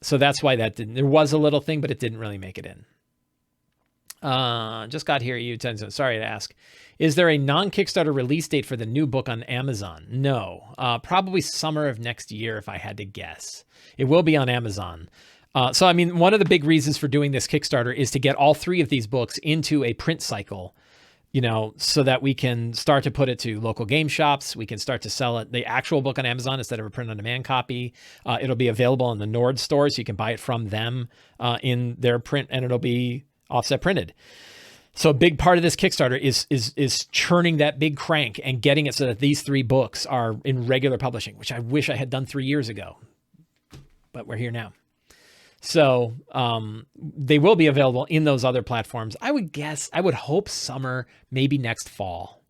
So that's why there was a little thing, but it didn't really make it in. Just got here. Sorry to ask. Is there a non-Kickstarter release date for the new book on Amazon? No, probably summer of next year, if I had to guess. It will be on Amazon. So, I mean, one of the big reasons for doing this Kickstarter is to get all 3 of these books into a print cycle, so that we can start to put it to local game shops. We can start to sell it, the actual book on Amazon instead of a print-on-demand copy. It'll be available in the Nord store, so you can buy it from them in their print, and it'll be offset printed. So a big part of this Kickstarter is churning that big crank and getting it so that these 3 books are in regular publishing, which I wish I had done 3 years ago, but we're here now. So they will be available in those other platforms. I would hope summer, maybe next fall,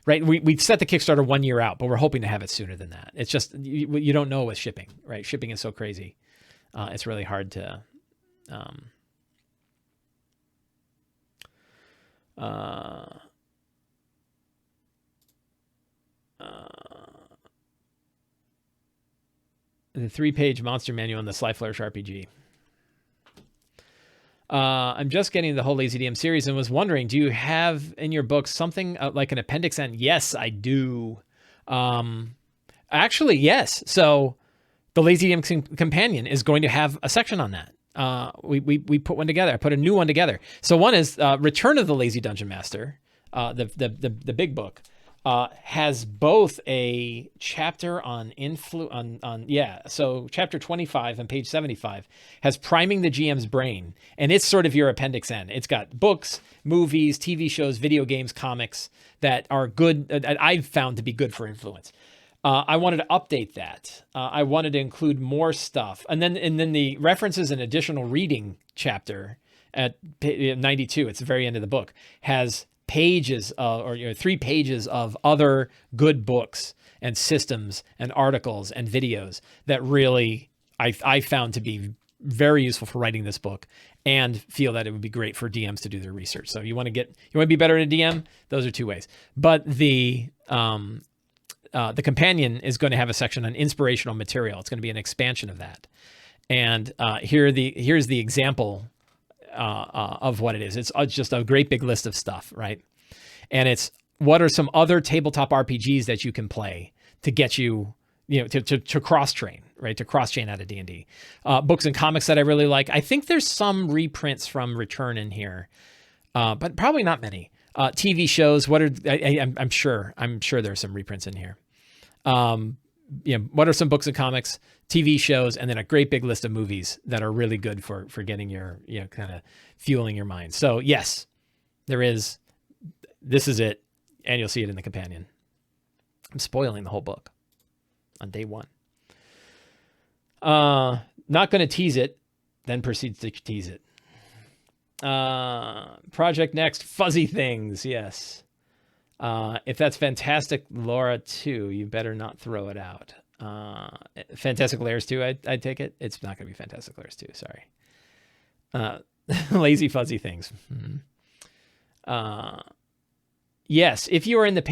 right? We set the Kickstarter 1 year out, but we're hoping to have it sooner than that. It's just, you don't know with shipping, right? Shipping is so crazy. It's really hard to, the 3-page monster manual in the Sly Flourish RPG. I'm just getting the whole Lazy DM series and was wondering, do you have in your book something like an Appendix N? Yes, I do. Actually, yes. So the Lazy DM Companion is going to have a section on that. We put one together. I put a new one together. So one is Return of the Lazy Dungeon Master, the big book. Has both a chapter on so chapter 25 and page 75 has priming the GM's brain, and it's sort of your Appendix N. It's got books, movies, TV shows, video games, comics that are good, that I've found to be good for influence. I wanted to update that. I wanted to include more stuff, and then the references and additional reading chapter at 92. It's the very end of the book, has pages 3 pages of other good books and systems and articles and videos that really I found to be very useful for writing this book, and feel that it would be great for DMs to do their research. So you want to be better at a DM? Those are 2 ways. But the companion is going to have a section on inspirational material. It's going to be an expansion of that. And here's the example of what it is. It's just a great big list of stuff, right? And it's what are some other tabletop RPGs that you can play to get you, to cross train, right? To cross chain out of D&D. Books and comics that I really like. I think there's some reprints from Return in here, but probably not many. TV shows. I'm sure there's some reprints in here. What are some books and comics, TV shows, and then a great big list of movies that are really good for getting your, kind of fueling your mind. So yes, there is. This is it, and you'll see it in the companion. I'm spoiling the whole book on day 1. Not going to tease it, then proceeds to tease it. Project Next, Fuzzy Things, yes. If that's Fantastic Laura 2, you better not throw it out. Fantastic Layers 2, I take it. It's not going to be Fantastic Layers 2, sorry. Lazy Fuzzy Things. Yes, if you are a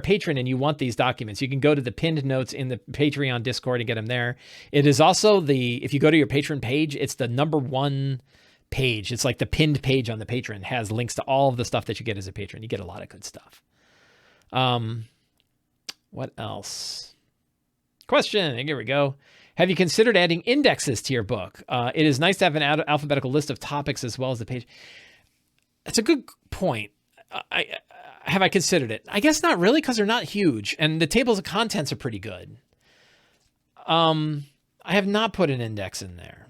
patron and you want these documents, you can go to the pinned notes in the Patreon Discord and get them there. It is also if you go to your patron page, it's the number 1 page. It's like the pinned page on the Patreon, has links to all of the stuff that you get as a patron. You get a lot of good stuff. What else? Question. Here we go. Have you considered adding indexes to your book? It is nice to have an alphabetical list of topics as well as the page. That's a good point. Have I considered it? I guess not really, because they're not huge, and the tables of contents are pretty good. I have not put an index in there.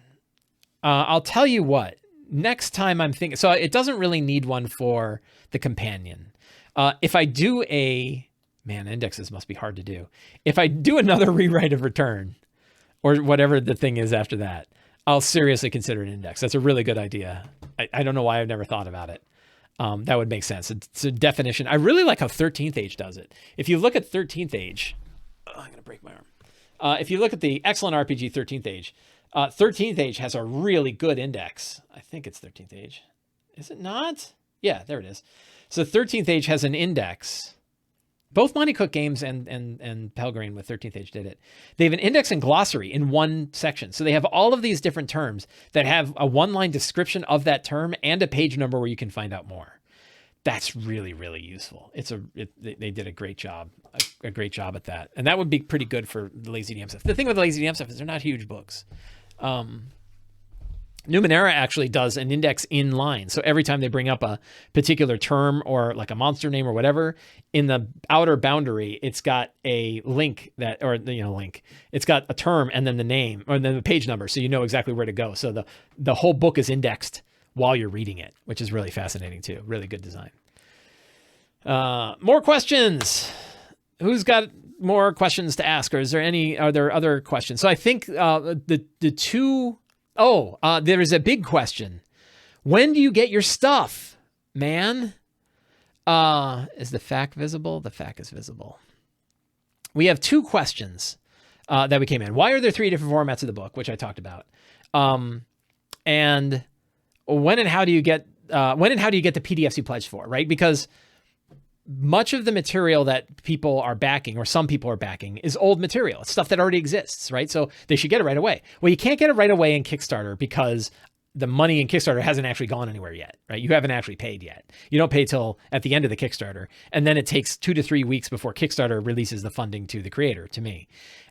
I'll tell you what, next time I'm thinking, so it doesn't really need one for the companion. If I do indexes must be hard to do. If I do another rewrite of return or whatever the thing is after that, I'll seriously consider an index. That's a really good idea. I don't know why I've never thought about it. That would make sense. It's a definition. I really like how 13th Age does it. If you look at 13th Age, I'm going to break my arm. If you look at the excellent RPG 13th Age, 13th Age has a really good index. I think it's 13th Age. Is it not? Yeah, there it is. So 13th Age has an index. Both Monte Cook games and Pelgrane with 13th Age did it. They have an index and glossary in one section. So they have all of these different terms that have a one-line description of that term and a page number where you can find out more. That's really, really useful. They did a great job at that. And that would be pretty good for the Lazy DM stuff. The thing with the Lazy DM stuff is they're not huge books. Numenera actually does an index in line. So every time they bring up a particular term or like a monster name or whatever, in the outer boundary, it's got a link it's got a term and then the name or then the page number. So you know exactly where to go. So the whole book is indexed while you're reading it, which is really fascinating too. Really good design. More questions. Who's got more questions to ask, or are there other questions? So I think the two. There is a big question. When do you get your stuff, man? Is the FAQ visible? The FAQ is visible. We have two questions that we came in. Why are there 3 different formats of the book, which I talked about? And when and how do you get the PDFs you pledged for, right? Because much of the material that people are backing, or some people are backing, is old material. It's stuff that already exists, right? So they should get it right away. Well, you can't get it right away in Kickstarter because the money in Kickstarter hasn't actually gone anywhere yet, right? You haven't actually paid yet. You don't pay till at the end of the Kickstarter. And then it takes 2 to 3 weeks before Kickstarter releases the funding to the creator, to me.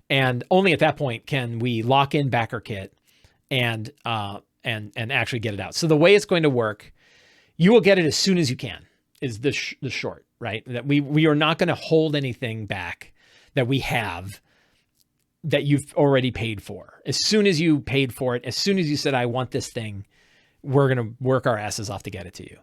And only at that point can we lock in backer kit and actually get it out. So the way it's going to work, you will get it as soon as you can, is the short, right? That we are not going to hold anything back that we have that you've already paid for. As soon as you paid for it, as soon as you said, I want this thing, we're going to work our asses off to get it to you.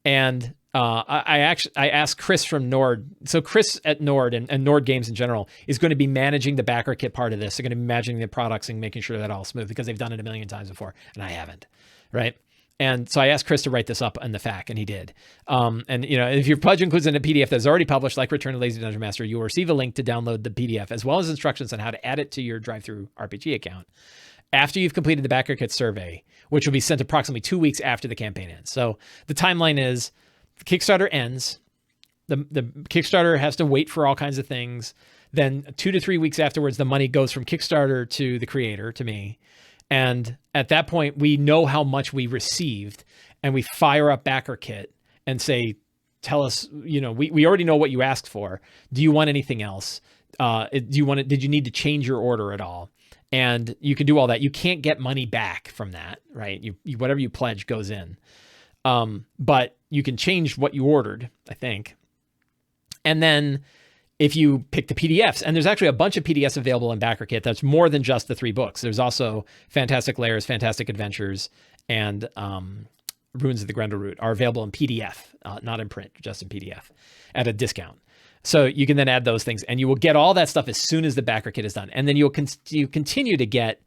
And I asked Chris from Nord. So Chris at Nord and Nord Games in general is going to be managing the backer kit part of this. They're going to be managing the products and making sure that all smooth, because they've done it a million times before and I haven't, right? And so I asked Chris to write this up in the FAQ, and he did. And if your pledge includes in a PDF that's already published, like Return to Lazy Dungeon Master, you will receive a link to download the PDF, as well as instructions on how to add it to your Drive-Thru RPG account after you've completed the backer kit survey, which will be sent approximately 2 weeks after the campaign ends. So the timeline is the Kickstarter ends. The Kickstarter has to wait for all kinds of things. Then 2 to 3 weeks afterwards, the money goes from Kickstarter to the creator, to me. And at that point, we know how much we received, and we fire up backer kit and say, tell us, we already know what you asked for. Do you want anything else? Did you need to change your order at all? And you can do all that. You can't get money back from that, right? You whatever you pledge goes in. But you can change what you ordered, I think. And then if you pick the PDFs, and there's actually a bunch of PDFs available in BackerKit that's more than just the 3 books. There's also Fantastic Layers, Fantastic Adventures, and Ruins of the Grendleroot are available in PDF, not in print, just in PDF at a discount. So you can then add those things, and you will get all that stuff as soon as the BackerKit is done. And then you continue to get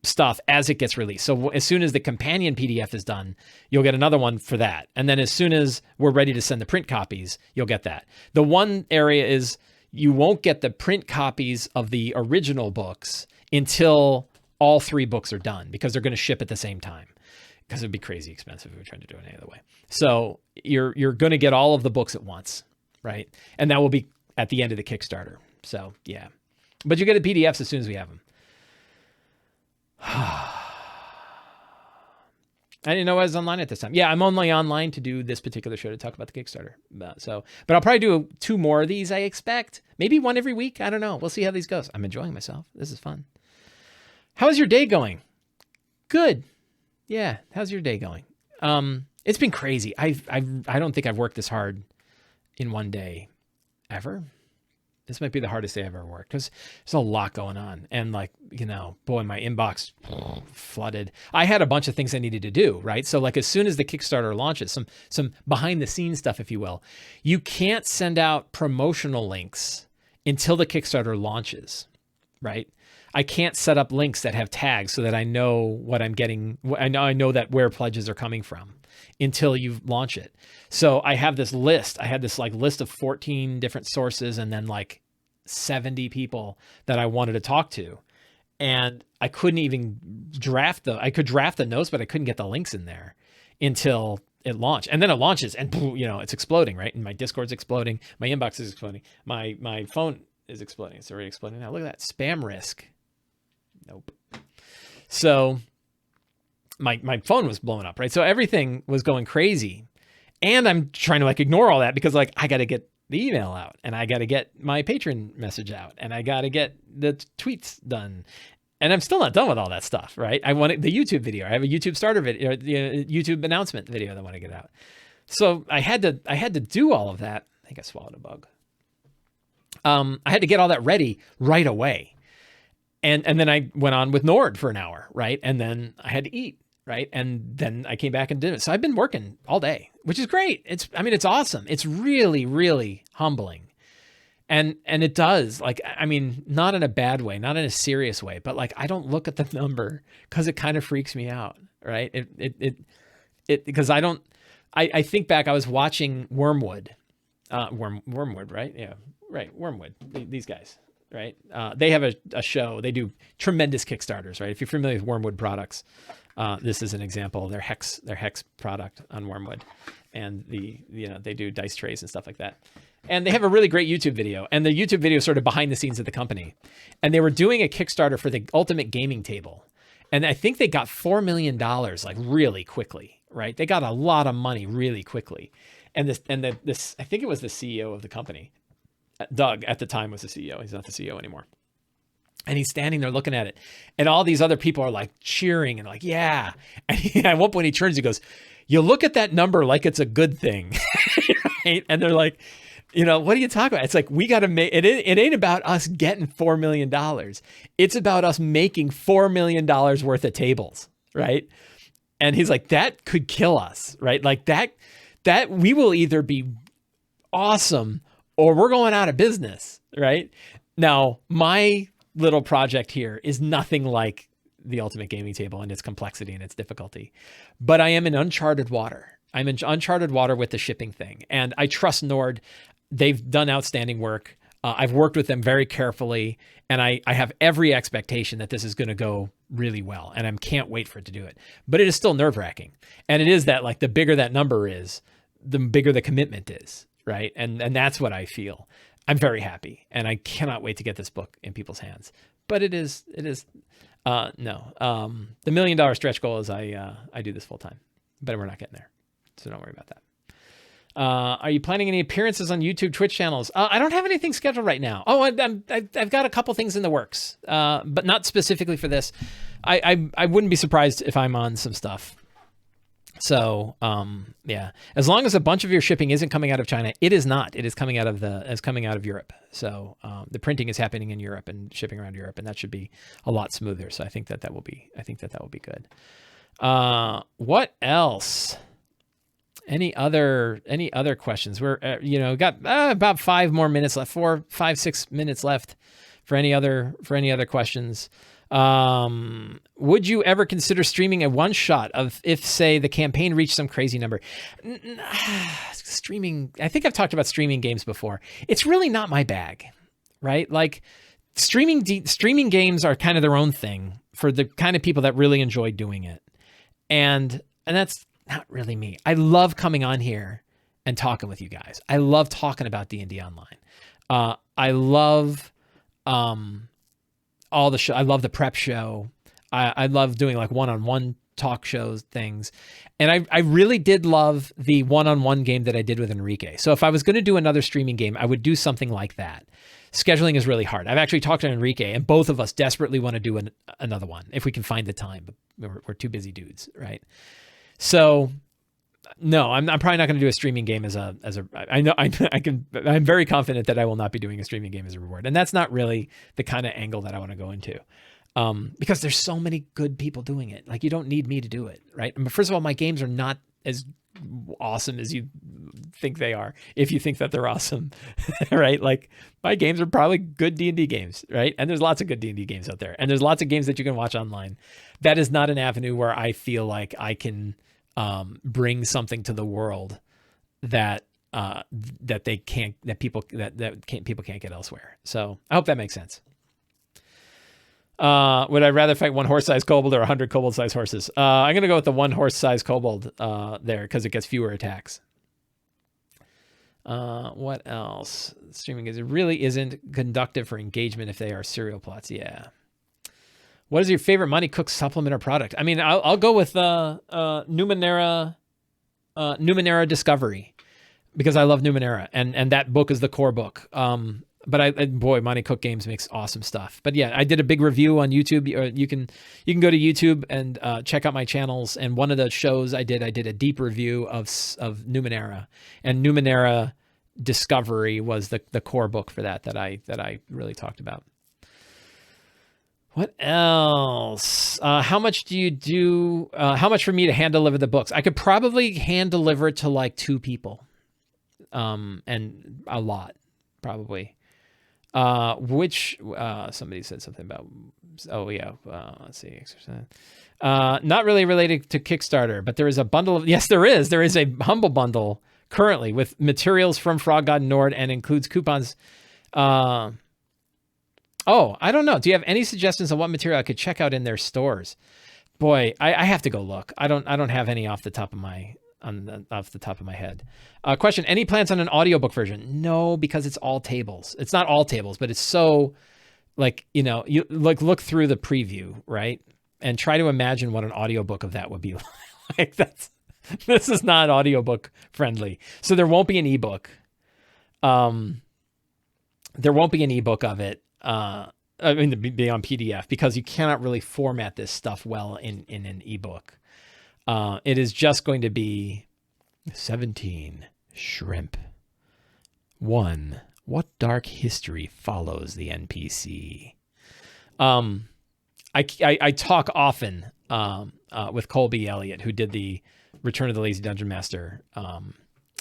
stuff as it gets released. So as soon as the companion PDF is done, you'll get another one for that. And then as soon as we're ready to send the print copies, you'll get that. The one area is you won't get the print copies of the original books until all 3 books are done, because they're going to ship at the same time, because it'd be crazy expensive if we were trying to do it any other way. So you're going to get all of the books at once, right? And that will be at the end of the Kickstarter. So yeah, but you get the PDFs as soon as we have them. I didn't know I was online at this time. Yeah, I'm only online to do this particular show to talk about the Kickstarter. But I'll probably do 2 more of these, I expect. Maybe 1 every week. I don't know. We'll see how these goes. I'm enjoying myself. This is fun. How's your day going? Good. Yeah. How's your day going? It's been crazy. I don't think I've worked this hard in one day ever. This might be the hardest day I've ever worked because there's a lot going on. And like, boy, my inbox flooded. I had a bunch of things I needed to do, right? So like as soon as the Kickstarter launches, some behind the scenes stuff, if you will, you can't send out promotional links until the Kickstarter launches, right? I can't set up links that have tags so that I know what I'm getting. I know that where pledges are coming from until you launch it. So I have this list. I had this like list of 14 different sources and then like 70 people that I wanted to talk to. And I couldn't even I could draft the notes, but I couldn't get the links in there until it launched. And then it launches and it's exploding, right? And my Discord's exploding. My inbox is exploding. My phone is exploding. It's already exploding now. Look at that spam risk. Nope. So my phone was blowing up, right? So everything was going crazy. And I'm trying to like ignore all that because like I got to get the email out and I got to get my patron message out and I got to get the tweets done. And I'm still not done with all that stuff, right? I want the YouTube video. I have a YouTube starter video, the YouTube announcement video that I want to get out. So I had to do all of that. I think I swallowed a bug. I had to get all that ready right away. And then I went on with Nord for an hour, right? And then I had to eat, right? And then I came back and did it. So I've been working all day, which is great. It's awesome. It's really, really humbling. And it does, like, not in a bad way, not in a serious way, but like, I don't look at the number because it kind of freaks me out, right? Because I think back, I was watching Wormwood, Wormwood, right? Yeah, right. Wormwood, these guys. Right. They have a show. They do tremendous Kickstarters, right? If you're familiar with Wormwood products, this is an example. Their hex product on Wormwood, and they do dice trays and stuff like that. And they have a really great YouTube video, and the YouTube video is sort of behind the scenes of the company. And they were doing a Kickstarter for the ultimate gaming table, and I think they got $4 million like really quickly, right? They got a lot of money really quickly, and this I think it was the CEO of the company. Doug at the time was the CEO. He's not the CEO anymore. And he's standing there looking at it. And all these other people are like cheering and like, yeah. And at one point he turns, he goes, you look at that number like it's a good thing. Right? And they're like, what are you talking about? It's like, we got to make it. It ain't about us getting $4 million. It's about us making $4 million worth of tables. Right. And he's like, that could kill us. Right. Like that we will either be awesome or we're going out of business, right? Now, my little project here is nothing like the Ultimate Gaming Table and its complexity and its difficulty, but I am in uncharted water. I'm in uncharted water with the shipping thing, and I trust Nord. They've done outstanding work. I've worked with them very carefully, and I have every expectation that this is going to go really well, and I can't wait for it to do it. But it is still nerve-wracking, and it is that like the bigger that number is, the bigger the commitment is. Right. And that's what I feel. I'm very happy and I cannot wait to get this book in people's hands. But it is the $1 million stretch goal is I do this full time, but we're not getting there. So don't worry about that. Are you planning any appearances on YouTube, Twitch channels? I don't have anything scheduled right now. Oh, I've got a couple things in the works, but not specifically for this. I wouldn't be surprised if I'm on some stuff. So, yeah, as long as a bunch of your shipping isn't coming out of China, it is not. It is coming out of Europe. So, the printing is happening in Europe and shipping around Europe, and that should be a lot smoother. So I think that will be good. What else? Any other questions? We're, got about 5 more minutes left, 4, 5, 6 minutes left for any other questions. Would you ever consider streaming a one shot of if, say, the campaign reached some crazy number? Streaming, I think I've talked about streaming games before. It's really not my bag, right? Like streaming games are kind of their own thing for the kind of people that really enjoy doing it. And that's not really me. I love coming on here and talking with you guys. I love talking about D&D Online. I love, all the show. I love the prep show. I love doing like one-on-one talk shows things. And I really did love the one-on-one game that I did with Enrique. So if I was going to do another streaming game, I would do something like that. Scheduling is really hard. I've actually talked to Enrique and both of us desperately want to do another one if we can find the time, but we're too busy dudes, right? So No, I'm probably not going to do a streaming game as a. I know I'm very confident that I will not be doing a streaming game as a reward, and that's not really the kind of angle that I want to go into, because there's so many good people doing it. Like, you don't need me to do it, right? First of all, my games are not as awesome as you think they are. If you think that they're awesome, right? Like, my games are probably good D&D games, right? And there's lots of good D&D games out there, and there's lots of games that you can watch online. That is not an avenue where I feel like I can bring something to the world that people can't get elsewhere. So I hope that makes sense. Would I rather fight one horse-sized kobold or 100 kobold-sized horses? I'm gonna go with the one horse-sized kobold there, because it gets fewer attacks. What else? Streaming it really isn't conductive for engagement if they are serial plots. Yeah. What is your favorite Monte Cook supplement or product? I mean, I'll go with Numenera Discovery, because I love Numenera, and that book is the core book. But boy, Monte Cook Games makes awesome stuff. But yeah, I did a big review on YouTube. You can go to YouTube and check out my channels. And one of the shows I did a deep review of Numenera, and Numenera Discovery was the core book for that I really talked about. What else? How much do you do? How much for me to hand deliver the books? I could probably hand deliver to like 2 people, and a lot, probably. Somebody said something about, let's see. Not really related to Kickstarter, but there is a bundle of, yes, there is a Humble Bundle currently with materials from Frog God Nord, and includes coupons. I don't know. Do you have any suggestions on what material I could check out in their stores? Boy, I have to go look. I don't have any off the top of my head. Question: any plans on an audiobook version? No, because it's all tables. It's not all tables, but it's so, like, you look through the preview, right? And try to imagine what an audiobook of that would be like. This is not audiobook friendly. So there won't be an ebook. There won't be an ebook of it. Be on PDF, because you cannot really format this stuff well in an ebook. It is just going to be 17 shrimp. 1. What dark history follows the NPC? I talk often with Colby Elliott, who did the Return of the Lazy Dungeon Master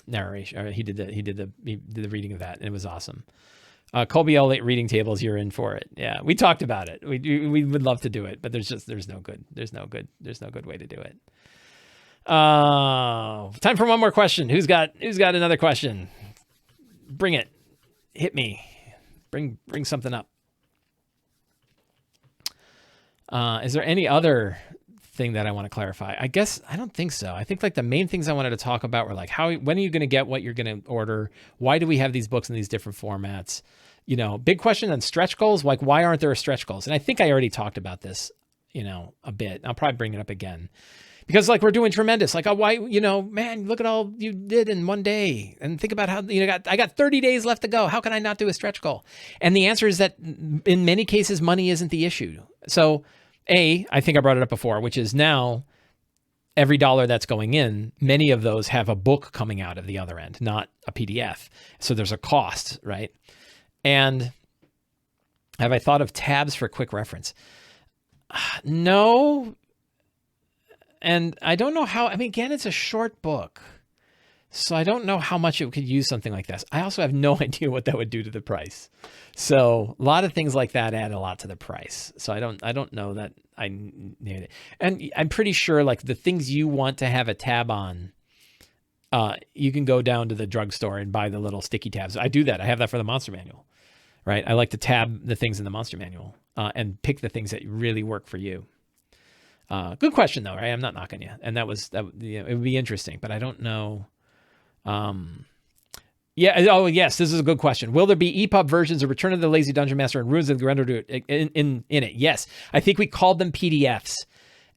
narration. He did the reading of that, and it was awesome. Colby Elliott reading tables, you're in for it. Yeah, we talked about it. We would love to do it, but there's no good way to do it. Time for one more question. Who's got another question? Bring it. Hit me. Bring something up. Is there any other thing that I want to clarify? I guess I don't think so. I think like the main things I wanted to talk about were like when are you going to get what you're going to order? Why do we have these books in these different formats? Big question on stretch goals. Like, why aren't there stretch goals? And I think I already talked about this, a bit. I'll probably bring it up again, because like we're doing tremendous. Like, why, man, look at all you did in one day, and think about how I got 30 days left to go. How can I not do a stretch goal? And the answer is that in many cases, money isn't the issue. So I think I brought it up before, which is now every dollar that's going in, many of those have a book coming out of the other end, not a PDF. So there's a cost, right? And have I thought of tabs for quick reference? No. And I don't know how, again, it's a short book, so I don't know how much it could use something like this. I also have no idea what that would do to the price. So a lot of things like that add a lot to the price. So I don't know that I need it. And I'm pretty sure like the things you want to have a tab on, you can go down to the drugstore and buy the little sticky tabs. I do that. I have that for the Monster Manual, right? I like to tab the things in the Monster Manual and pick the things that really work for you. Good question though, right? I'm not knocking you. And it would be interesting, but I don't know. Oh yes, this is a good question. Will there be EPUB versions of Return of the Lazy Dungeon Master and Runes of the Grendleroot in it? Yes. I think we called them PDFs,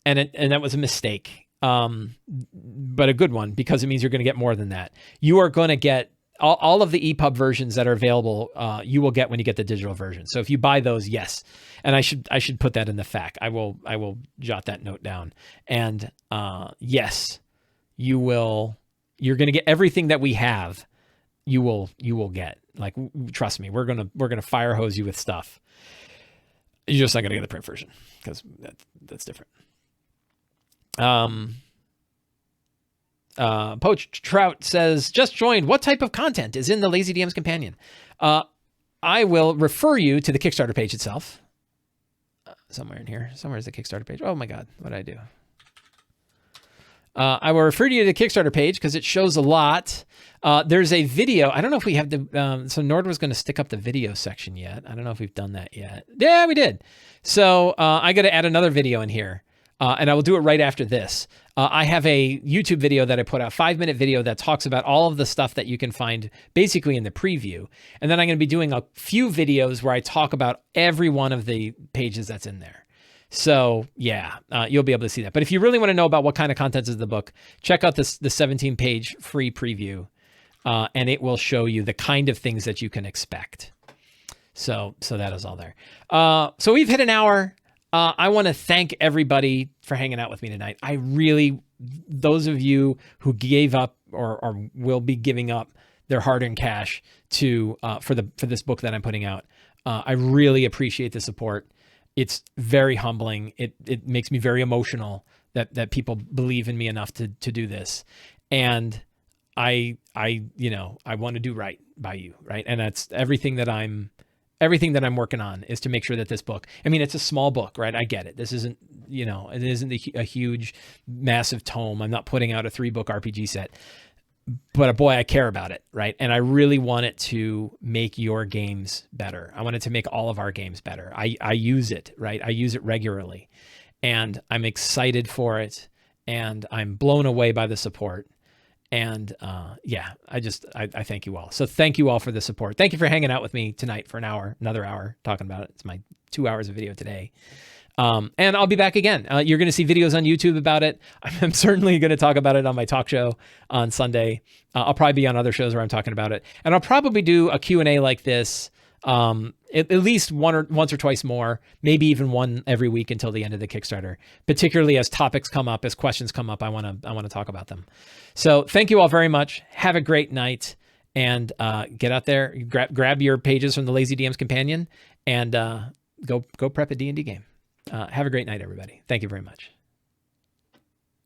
and that was a mistake. But a good one, because it means you're going to get more than that. You are going to get all of the EPUB versions that are available. You will get when you get the digital version. So if you buy those, yes. And I should put that in the FAQ. I will jot that note down. And yes, you're going to get everything that we have. You will get, like, trust me, we're going to fire hose you with stuff. You're just not going to get the print version because that's different. Poach Trout says, just joined. What type of content is in the Lazy DM's Companion? I will refer you to the Kickstarter page itself. Somewhere in here. Somewhere is the Kickstarter page. Oh my God, what did I do? I will refer you to the Kickstarter page because it shows a lot. There's a video. I don't know if we have the, so Nord was going to stick up the video section yet. I don't know if we've done that yet. Yeah, we did. So I got to add another video in here. And I will do it right after this. I have a YouTube video that I put out, 5-minute video that talks about all of the stuff that you can find basically in the preview. And then I'm going to be doing a few videos where I talk about every one of the pages that's in there. So yeah, you'll be able to see that. But if you really want to know about what kind of content is in the book, check out the 17-page free preview, and it will show you the kind of things that you can expect. So that is all there. So we've hit an hour. I want to thank everybody for hanging out with me tonight. I really, those of you who gave up or will be giving up their hard-earned cash for this book that I'm putting out, I really appreciate the support. It's very humbling. It makes me very emotional that people believe in me enough to do this, and I want to do right by you, right? And that's everything that I'm working on is to make sure that this book, I mean, it's a small book, right? I get it. This isn't, it isn't a huge, massive tome. I'm not putting out a 3-book RPG set, but boy, I care about it, right? And I really want it to make your games better. I want it to make all of our games better. I use it, right? I use it regularly, and I'm excited for it, and I'm blown away by the support. And I thank you all. So thank you all for the support. Thank you for hanging out with me tonight for another hour talking about it. It's my 2 hours of video today. And I'll be back again. You're going to see videos on YouTube about it. I'm certainly going to talk about it on my talk show on Sunday. I'll probably be on other shows where I'm talking about it. And I'll probably do a Q&A like this at least once or twice more, maybe even one every week until the end of the Kickstarter, particularly as topics come up, as questions come up. I want to talk about them. So thank you all very much. Have a great night, and get out there, grab your pages from the Lazy DM's Companion, and go prep a D&D game. Have a great night, everybody. Thank you very much.